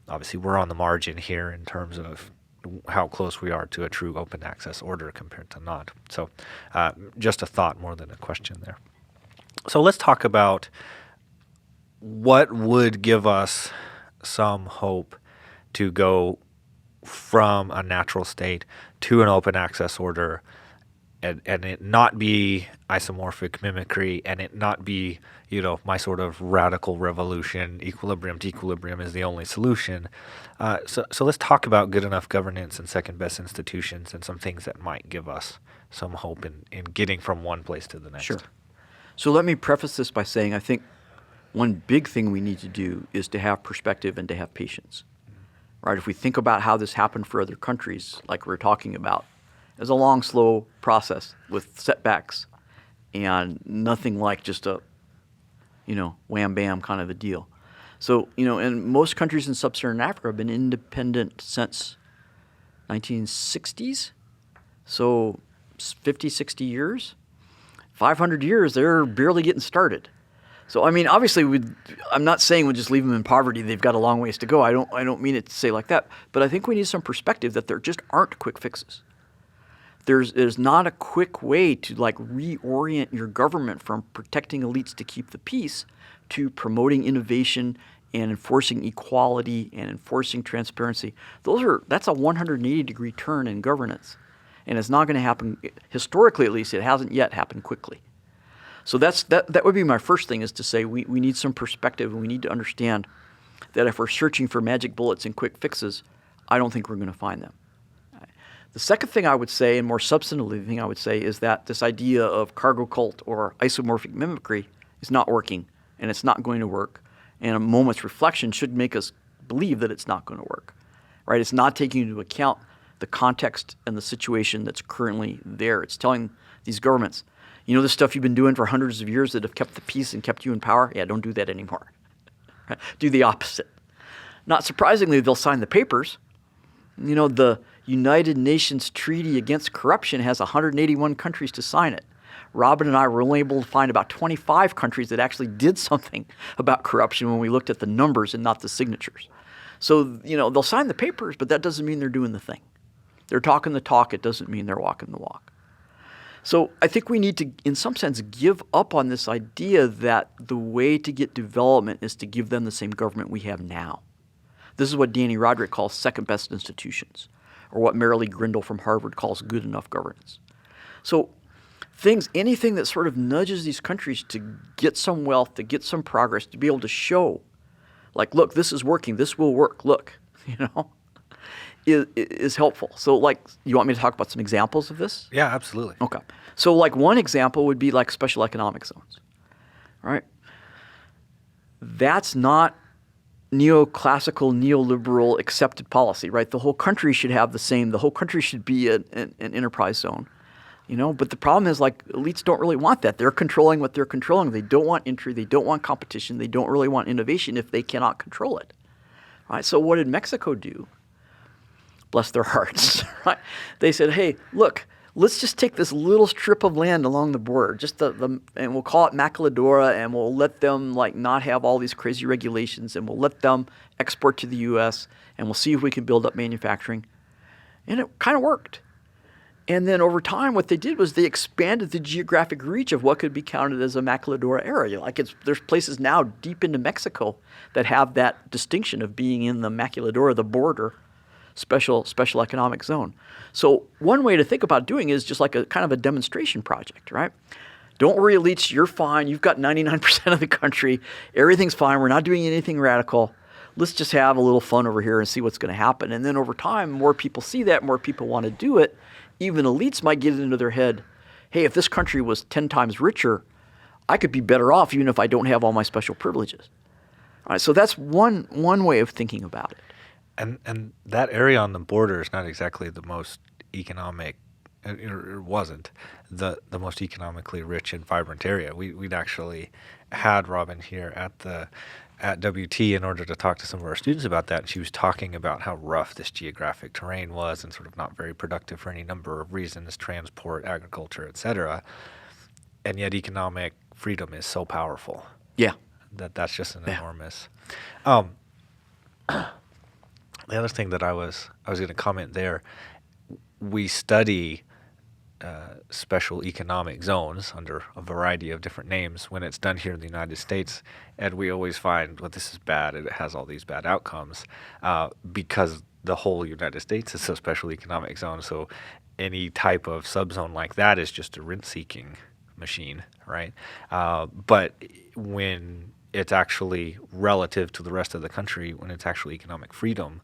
obviously we're on the margin here in terms of how close we are to a true open access order compared to not. So just a thought more than a question there. So let's talk about what would give us some hope to go from a natural state to an open access order, and it not be isomorphic mimicry, and it not be, my sort of radical revolution, equilibrium to equilibrium is the only solution. So let's talk about good enough governance and second best institutions and some things that might give us some hope in getting from one place to the next. Sure. So let me preface this by saying I think one big thing we need to do is to have perspective and to have patience, right? If we think about how this happened for other countries, like we're talking about, it's a long, slow process with setbacks and nothing like just a, wham, bam kind of a deal. So, and most countries in sub-Saharan Africa have been independent since 1960s. So 50, 60 years, 500 years, they're barely getting started. So, obviously, I'm not saying we'll just leave them in poverty. They've got a long ways to go. I don't mean it to say like that. But I think we need some perspective that there just aren't quick fixes. There's not a quick way to reorient your government from protecting elites to keep the peace to promoting innovation and enforcing equality and enforcing transparency. That's a 180-degree turn in governance. And it's not going to happen, historically at least, it hasn't yet happened quickly. So that would be my first thing, is to say we need some perspective, and we need to understand that if we're searching for magic bullets and quick fixes, I don't think we're going to find them. The second thing I would say, and more substantively thing I would say, is that this idea of cargo cult or isomorphic mimicry is not working, and it's not going to work. And a moment's reflection should make us believe that it's not going to work, right? It's not taking into account the context and the situation that's currently there. It's telling these governments, you know, this stuff you've been doing for hundreds of years that have kept the peace and kept you in power? Yeah, don't do that anymore. Right? Do the opposite. Not surprisingly, they'll sign the papers. You know, the United Nations Treaty Against Corruption has 181 countries to sign it. Robin and I were only able to find about 25 countries that actually did something about corruption when we looked at the numbers and not the signatures. So, you know, they'll sign the papers, but that doesn't mean they're doing the thing. They're talking the talk. It doesn't mean they're walking the walk. So I think we need to, in some sense, give up on this idea that the way to get development is to give them the same government we have now. This is what Danny Roderick calls second-best institutions, or what Marilee Grindle from Harvard calls good enough governance. So anything that sort of nudges these countries to get some wealth, to get some progress, to be able to show, like, look, this is working, this will work, look, you know, is helpful. So, like, you want me to talk about some examples of this? Yeah, absolutely. Okay. So, like, one example would be like special economic zones, right? That's not neoclassical, neoliberal accepted policy, right? The whole country should have the same. The whole country should be an enterprise zone, you know? But the problem is, like, elites don't really want that. They're controlling what they're controlling. They don't want entry. They don't want competition. They don't really want innovation if they cannot control it, right? So what did Mexico do? Bless their hearts, right? They said, hey, look, let's just take this little strip of land along the border, just and we'll call it Maquiladora, and we'll let them, like, not have all these crazy regulations, and we'll let them export to the U.S., and we'll see if we can build up manufacturing. And it kind of worked. And then over time, what they did was they expanded the geographic reach of what could be counted as a Maquiladora area. Like, there's places now deep into Mexico that have that distinction of being in the Maquiladora, the border, special economic zone. So one way to think about doing it is just like a kind of a demonstration project, right? Don't worry, elites, you're fine. You've got 99% of the country. Everything's fine. We're not doing anything radical. Let's just have a little fun over here and see what's going to happen. And then over time, more people see that, more people want to do it. Even elites might get it into their head, hey, if this country was 10 times richer, I could be better off even if I don't have all my special privileges. All right, so that's one way of thinking about it. And that area on the border is not exactly the most economic, it wasn't the most economically rich and vibrant area. We'd actually had Robin here at WT in order to talk to some of our students about that, and she was talking about how rough this geographic terrain was and sort of not very productive for any number of reasons, transport, agriculture, etc. And yet economic freedom is so powerful. Yeah. That's just an enormous. The other thing that I was going to comment there, we study special economic zones under a variety of different names when it's done here in the United States, and we always find, well, this is bad, and it has all these bad outcomes because the whole United States is a special economic zone. So any type of subzone like that is just a rent-seeking machine, right? But when it's actually relative to the rest of the country, when it's actually economic freedom,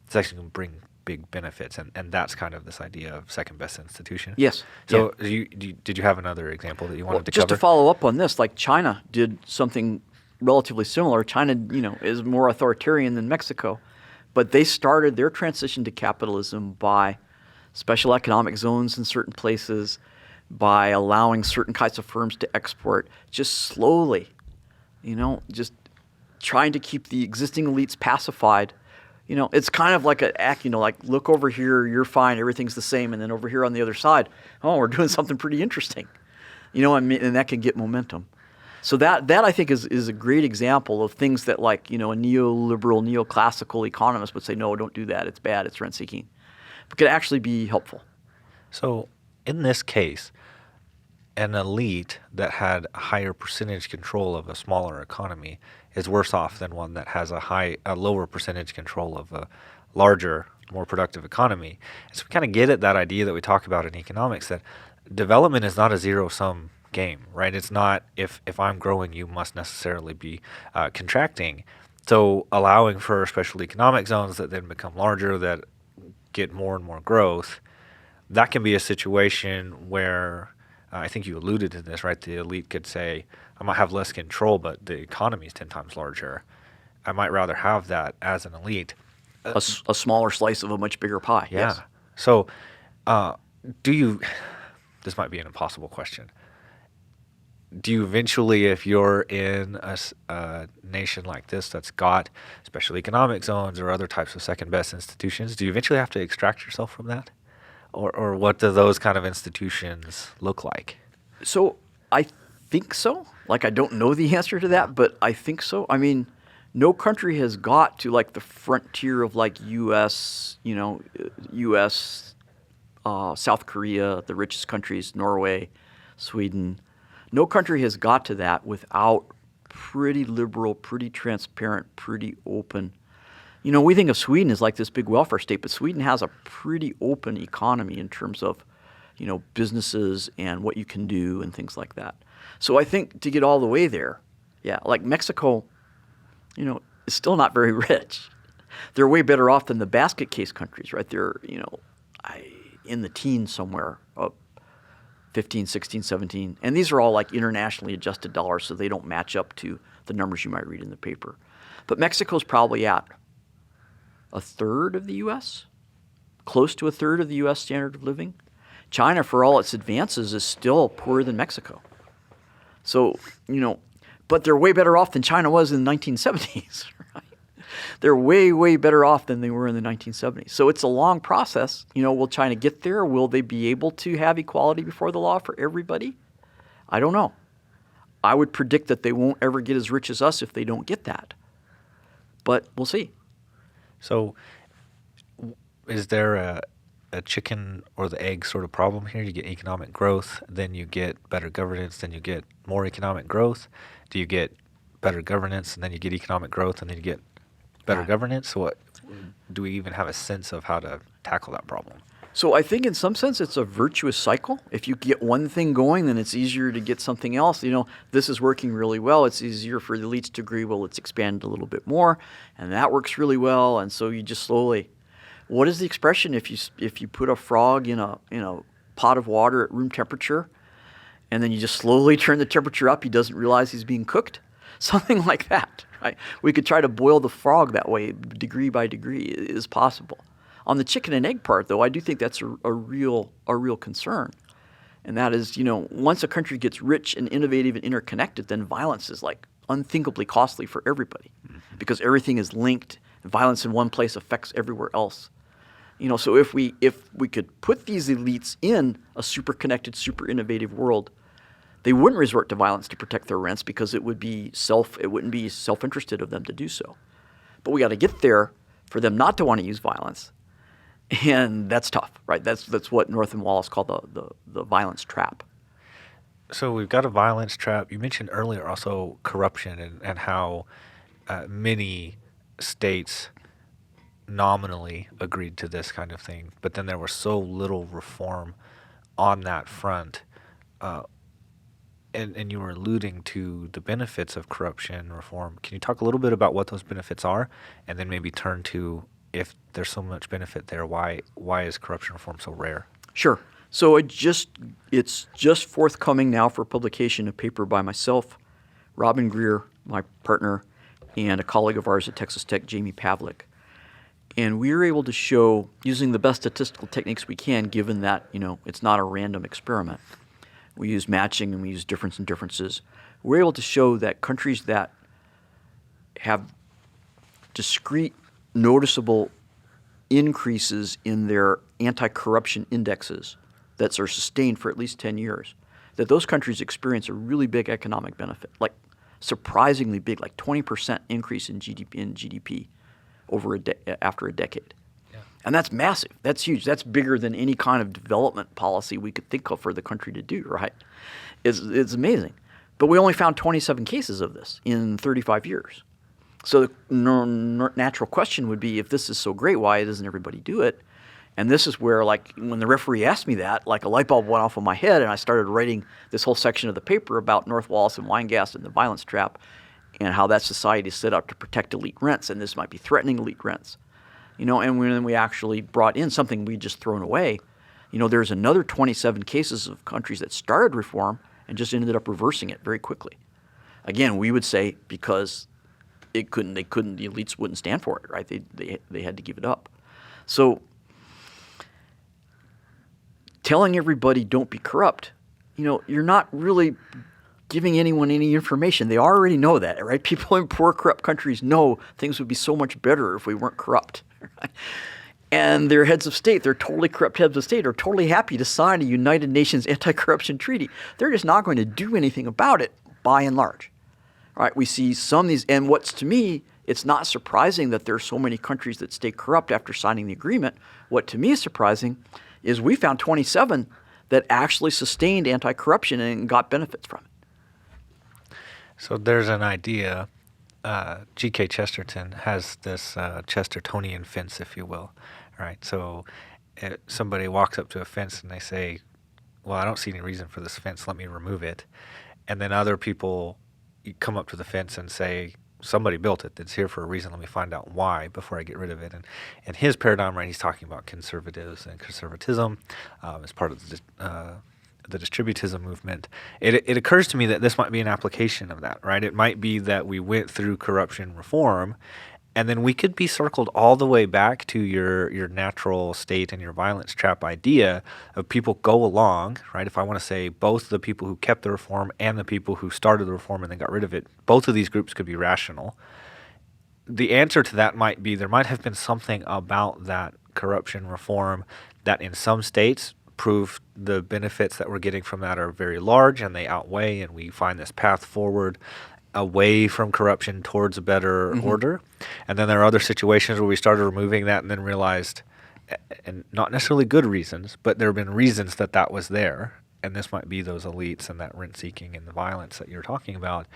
it's actually going to bring big benefits, and that's kind of this idea of second best institution. Yes. So did you have another example that you wanted to just cover? to follow up on this, like China did something relatively similar. China, you know, is more authoritarian than Mexico, but they started their transition to capitalism by special economic zones in certain places, by allowing certain kinds of firms to export, just slowly, you know, just trying to keep the existing elites pacified. You know, it's kind of like an act, you know, like, look over here, you're fine, everything's the same. And then over here on the other side, oh, we're doing something pretty interesting. You know, and that can get momentum. So that I think is a great example of things that, like, you know, a neoliberal, neoclassical economist would say, no, don't do that. It's bad. It's rent-seeking. But could actually be helpful. So in this case, an elite that had a higher percentage control of a smaller economy is worse off than one that has a lower percentage control of a larger, more productive economy. And so we kind of get at that idea that we talk about in economics, that development is not a zero-sum game, right? It's not if I'm growing, you must necessarily be contracting. So allowing for special economic zones that then become larger, that get more and more growth, that can be a situation where I think you alluded to this, right? The elite could say, I might have less control, but the economy is 10 times larger. I might rather have that as an elite. A smaller slice of a much bigger pie. Yeah. Yes. So, do you, this might be an impossible question. Do you eventually, if you're in a nation like this that's got special economic zones or other types of second best institutions, do you eventually have to extract yourself from that? Or what do those kind of institutions look like? So I think so. Like, I don't know the answer to that, but I think so. I mean, no country has got to like the frontier of like U.S., U.S., South Korea, the richest countries, Norway, Sweden. No country has got to that without pretty liberal, pretty transparent, pretty open. We think of Sweden as like this big welfare state, but Sweden has a pretty open economy in terms of, businesses and what you can do and things like that. So I think to get all the way there, yeah, like Mexico, is still not very rich. They're way better off than the basket case countries, right? They're, in the teens somewhere, 15, 16, 17. And these are all like internationally adjusted dollars, so they don't match up to the numbers you might read in the paper. But Mexico's probably at a third of the U.S., close to a third of the U.S. standard of living. China, for all its advances, is still poorer than Mexico. So, but they're way better off than China was in the 1970s, right? They're way, way better off than they were in the 1970s. So it's a long process. Will China get there? Will they be able to have equality before the law for everybody? I don't know. I would predict that they won't ever get as rich as us if they don't get that. But we'll see. So is there a chicken or the egg sort of problem here? You get economic growth, then you get better governance, then you get more economic growth. Do you get better governance, and then you get economic growth, and then you get better governance? What do we even have a sense of how to tackle that problem? So I think in some sense it's a virtuous cycle. If you get one thing going, then it's easier to get something else. This is working really well. It's easier for the elites to agree, well, let's expand a little bit more, and that works really well. And so you just slowly. What is the expression? If you put a frog in a pot of water at room temperature, and then you just slowly turn the temperature up, he doesn't realize he's being cooked. Something like that. Right? We could try to boil the frog that way, degree by degree, is possible. On the chicken and egg part, though, I do think that's a real concern. And that is, once a country gets rich and innovative and interconnected, then violence is like unthinkably costly for everybody, because everything is linked. Violence in one place affects everywhere else. So if we could put these elites in a super connected, super innovative world, they wouldn't resort to violence to protect their rents because it wouldn't be self-interested of them to do so. But we got to get there for them not to want to use violence. And that's tough, right? That's what North and Wallace call the violence trap. So we've got a violence trap. You mentioned earlier also corruption and how many states nominally agreed to this kind of thing, but then there was so little reform on that front. And you were alluding to the benefits of corruption reform. Can you talk a little bit about what those benefits are, and then maybe turn to, if there's so much benefit there, why is corruption reform so rare? Sure. So it's just forthcoming now for publication, a paper by myself, Robin Grier, my partner, and a colleague of ours at Texas Tech, Jamie Pavlik. And we were able to show, using the best statistical techniques we can, given that it's not a random experiment. We use matching and we use difference and differences. We're able to show that countries that have discrete, noticeable increases in their anti-corruption indexes that are sustained for at least 10 years, that those countries experience a really big economic benefit, like surprisingly big, like 20% increase in GDP over after a decade. Yeah. And that's massive. That's huge. That's bigger than any kind of development policy we could think of for the country to do, right? It's amazing. But we only found 27 cases of this in 35 years. So the natural question would be, if this is so great, why doesn't everybody do it? And this is where, like, when the referee asked me that, like a light bulb went off in my head, and I started writing this whole section of the paper about North Wallace and Weingast and the violence trap, and how that society is set up to protect elite rents, and this might be threatening elite rents. And when we actually brought in something we'd just thrown away, There's another 27 cases of countries that started reform and just ended up reversing it very quickly. Again, we would say because the elites wouldn't stand for it, right? They had to give it up. So telling everybody don't be corrupt, you're not really giving anyone any information. They already know that, right? People in poor, corrupt countries know things would be so much better if we weren't corrupt. Right? And their heads of state, their totally corrupt heads of state, are totally happy to sign a United Nations anti-corruption treaty. They're just not going to do anything about it, by and large. All right, we see some of these, and what's to me, it's not surprising that there are so many countries that stay corrupt after signing the agreement. What to me is surprising is we found 27 that actually sustained anti-corruption and got benefits from it. So there's an idea. G.K. Chesterton has this Chestertonian fence, if you will. Right. So somebody walks up to a fence and they say, well, I don't see any reason for this fence. Let me remove it. And then other people come up to the fence and say, somebody built it. It's here for a reason. Let me find out why before I get rid of it. And in his paradigm, right, he's talking about conservatives and conservatism as part of the distributism movement. It occurs to me that this might be an application of that, right? It might be that we went through corruption reform, and then we could be circled all the way back to your natural state and your violence trap idea of people go along, right? If I want to say both the people who kept the reform and the people who started the reform and then got rid of it, both of these groups could be rational. The answer to that might be there might have been something about that corruption reform that in some states prove the benefits that we're getting from that are very large and they outweigh, and we find this path forward away from corruption towards a better order. And then there are other situations where we started removing that and then realized, and not necessarily good reasons, but there have been reasons that was there. And this might be those elites and that rent seeking and the violence that you're talking about.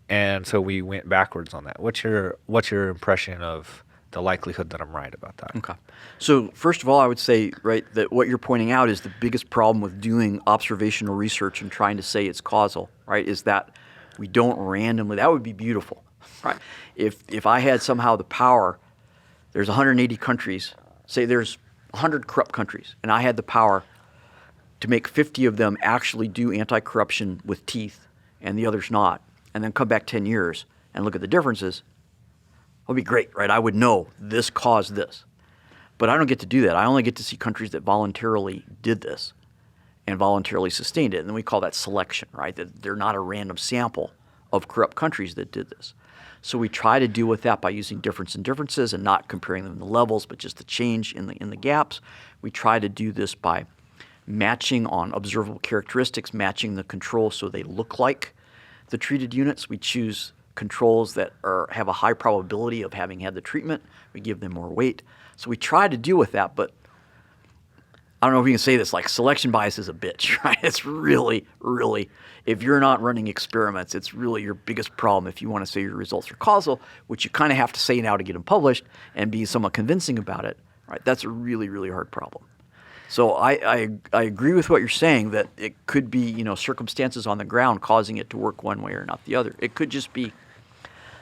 And so we went backwards on that. What's your impression of the likelihood that I'm right about that? Okay. So first of all, I would say, right, that what you're pointing out is the biggest problem with doing observational research and trying to say it's causal, right, is that we don't randomly, that would be beautiful, right? If I had somehow the power, there's 180 countries, say there's 100 corrupt countries, and I had the power to make 50 of them actually do anti-corruption with teeth and the others not, and then come back 10 years and look at the differences, it would be great, right? I would know this caused this. But I don't get to do that. I only get to see countries that voluntarily did this and voluntarily sustained it. And then we call that selection, right? That they're not a random sample of corrupt countries that did this. So we try to deal with that by using difference and differences and not comparing them in the levels, but just the change in the gaps. We try to do this by matching on observable characteristics, matching the controls so they look like the treated units. We choose controls that have a high probability of having had the treatment. We give them more weight. So we try to deal with that, but I don't know if you can say this, like selection bias is a bitch, right? It's really, really, if you're not running experiments, it's really your biggest problem if you want to say your results are causal, which you kind of have to say now to get them published and be somewhat convincing about it, right? That's a really, really hard problem. So I agree with what you're saying that it could be, circumstances on the ground causing it to work one way or not the other. It could just be,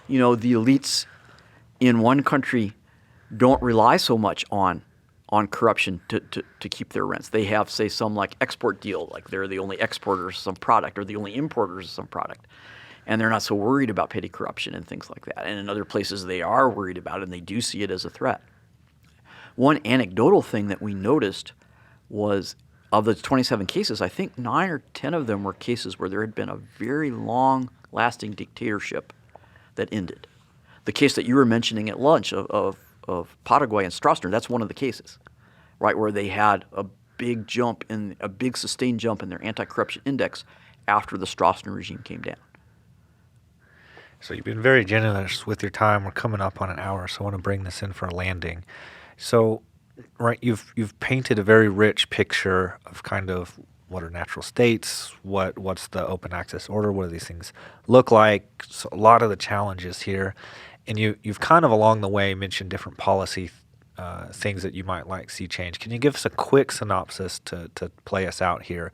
the elites in one country don't rely so much on corruption to keep their rents. They have, say, some like export deal, like they're the only exporters of some product or the only importers of some product. And they're not so worried about petty corruption and things like that. And in other places they are worried about it and they do see it as a threat. One anecdotal thing that we noticed was of the 27 cases, I think 9 or 10 of them were cases where there had been a very long-lasting dictatorship that ended. The case that you were mentioning at lunch of Paraguay and Stroessner, that's one of the cases, right, where they had a big sustained jump in their anti-corruption index after the Stroessner regime came down. So you've been very generous with your time. We're coming up on an hour, so I want to bring this in for a landing. So, right, you've painted a very rich picture of kind of what are natural states, what's the open access order, what do these things look like, so a lot of the challenges here. And you've kind of along the way mentioned different policy things that you might like see change. Can you give us a quick synopsis to play us out here?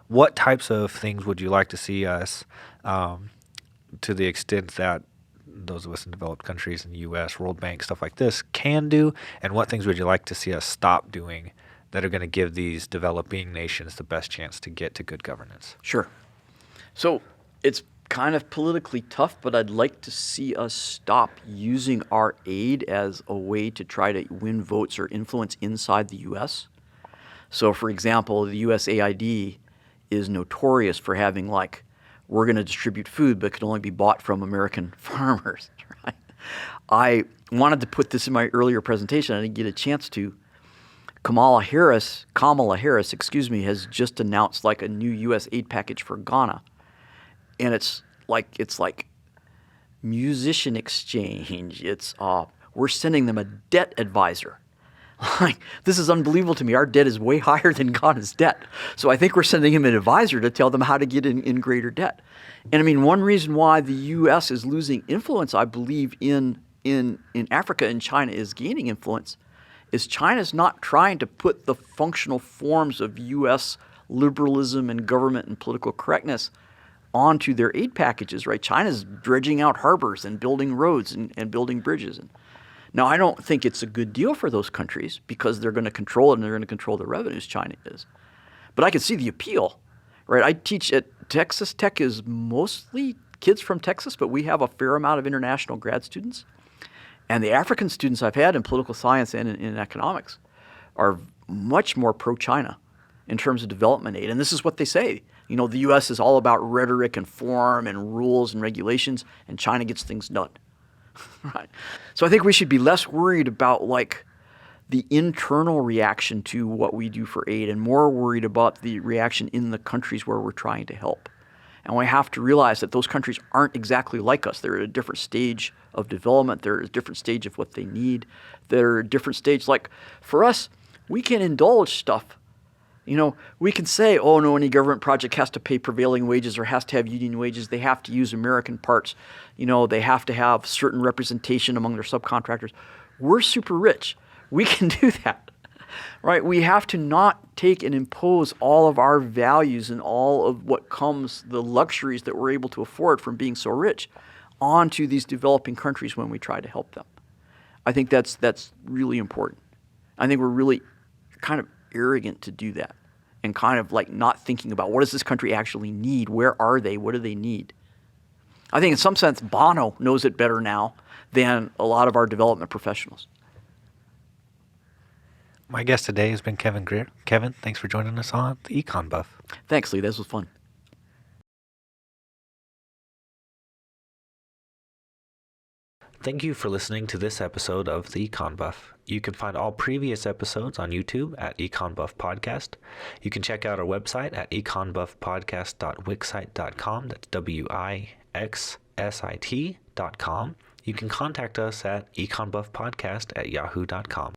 What types of things would you like to see us, to the extent that those of us in developed countries in the U.S., World Bank, stuff like this can do, and what things would you like to see us stop doing that are going to give these developing nations the best chance to get to good governance. Sure. So it's kind of politically tough, but I'd like to see us stop using our aid as a way to try to win votes or influence inside the U.S. So, for example, the USAID is notorious for having we're going to distribute food, but can only be bought from American farmers. Right? I wanted to put this in my earlier presentation. I didn't get a chance to. Kamala Harris, has just announced a new U.S. aid package for Ghana. And it's like musician exchange. We're sending them a debt advisor. This is unbelievable to me. Our debt is way higher than Ghana's debt. So I think we're sending him an advisor to tell them how to get in greater debt. And I mean, one reason why the U.S. is losing influence, I believe, in Africa and China is gaining influence, is China's not trying to put the functional forms of U.S. liberalism and government and political correctness onto their aid packages, right? China's dredging out harbors and building roads and building bridges. Now, I don't think it's a good deal for those countries because they're going to control it and they're going to control the revenues, China is. But I can see the appeal, right? I teach at Texas. Tech is mostly kids from Texas, but we have a fair amount of international grad students. And the African students I've had in political science and in economics are much more pro-China in terms of development aid. And this is what they say. The U.S. is all about rhetoric and form and rules and regulations, and China gets things done. Right. So I think we should be less worried about the internal reaction to what we do for aid and more worried about the reaction in the countries where we're trying to help. And we have to realize that those countries aren't exactly like us. They're at a different stage of development. They're at a different stage of what they need. They're at a different stage. For us, we can indulge stuff. We can say, oh, no, any government project has to pay prevailing wages or has to have union wages. They have to use American parts. They have to have certain representation among their subcontractors. We're super rich. We can do that, right? We have to not take and impose all of our values and all of what comes, the luxuries that we're able to afford from being so rich, onto these developing countries when we try to help them. I think that's really important. I think we're really kind of arrogant to do that and kind of not thinking about what does this country actually need? Where are they? What do they need? I think in some sense, Bono knows it better now than a lot of our development professionals. My guest today has been Kevin Grier. Kevin, thanks for joining us on the EconBuff. Thanks, Lee. This was fun. Thank you for listening to this episode of the EconBuff. You can find all previous episodes on YouTube at EconBuff Podcast. You can check out our website at econbuffpodcast.wixsite.com. That's WIXSIT.com. You can contact us at econbuffpodcast@yahoo.com.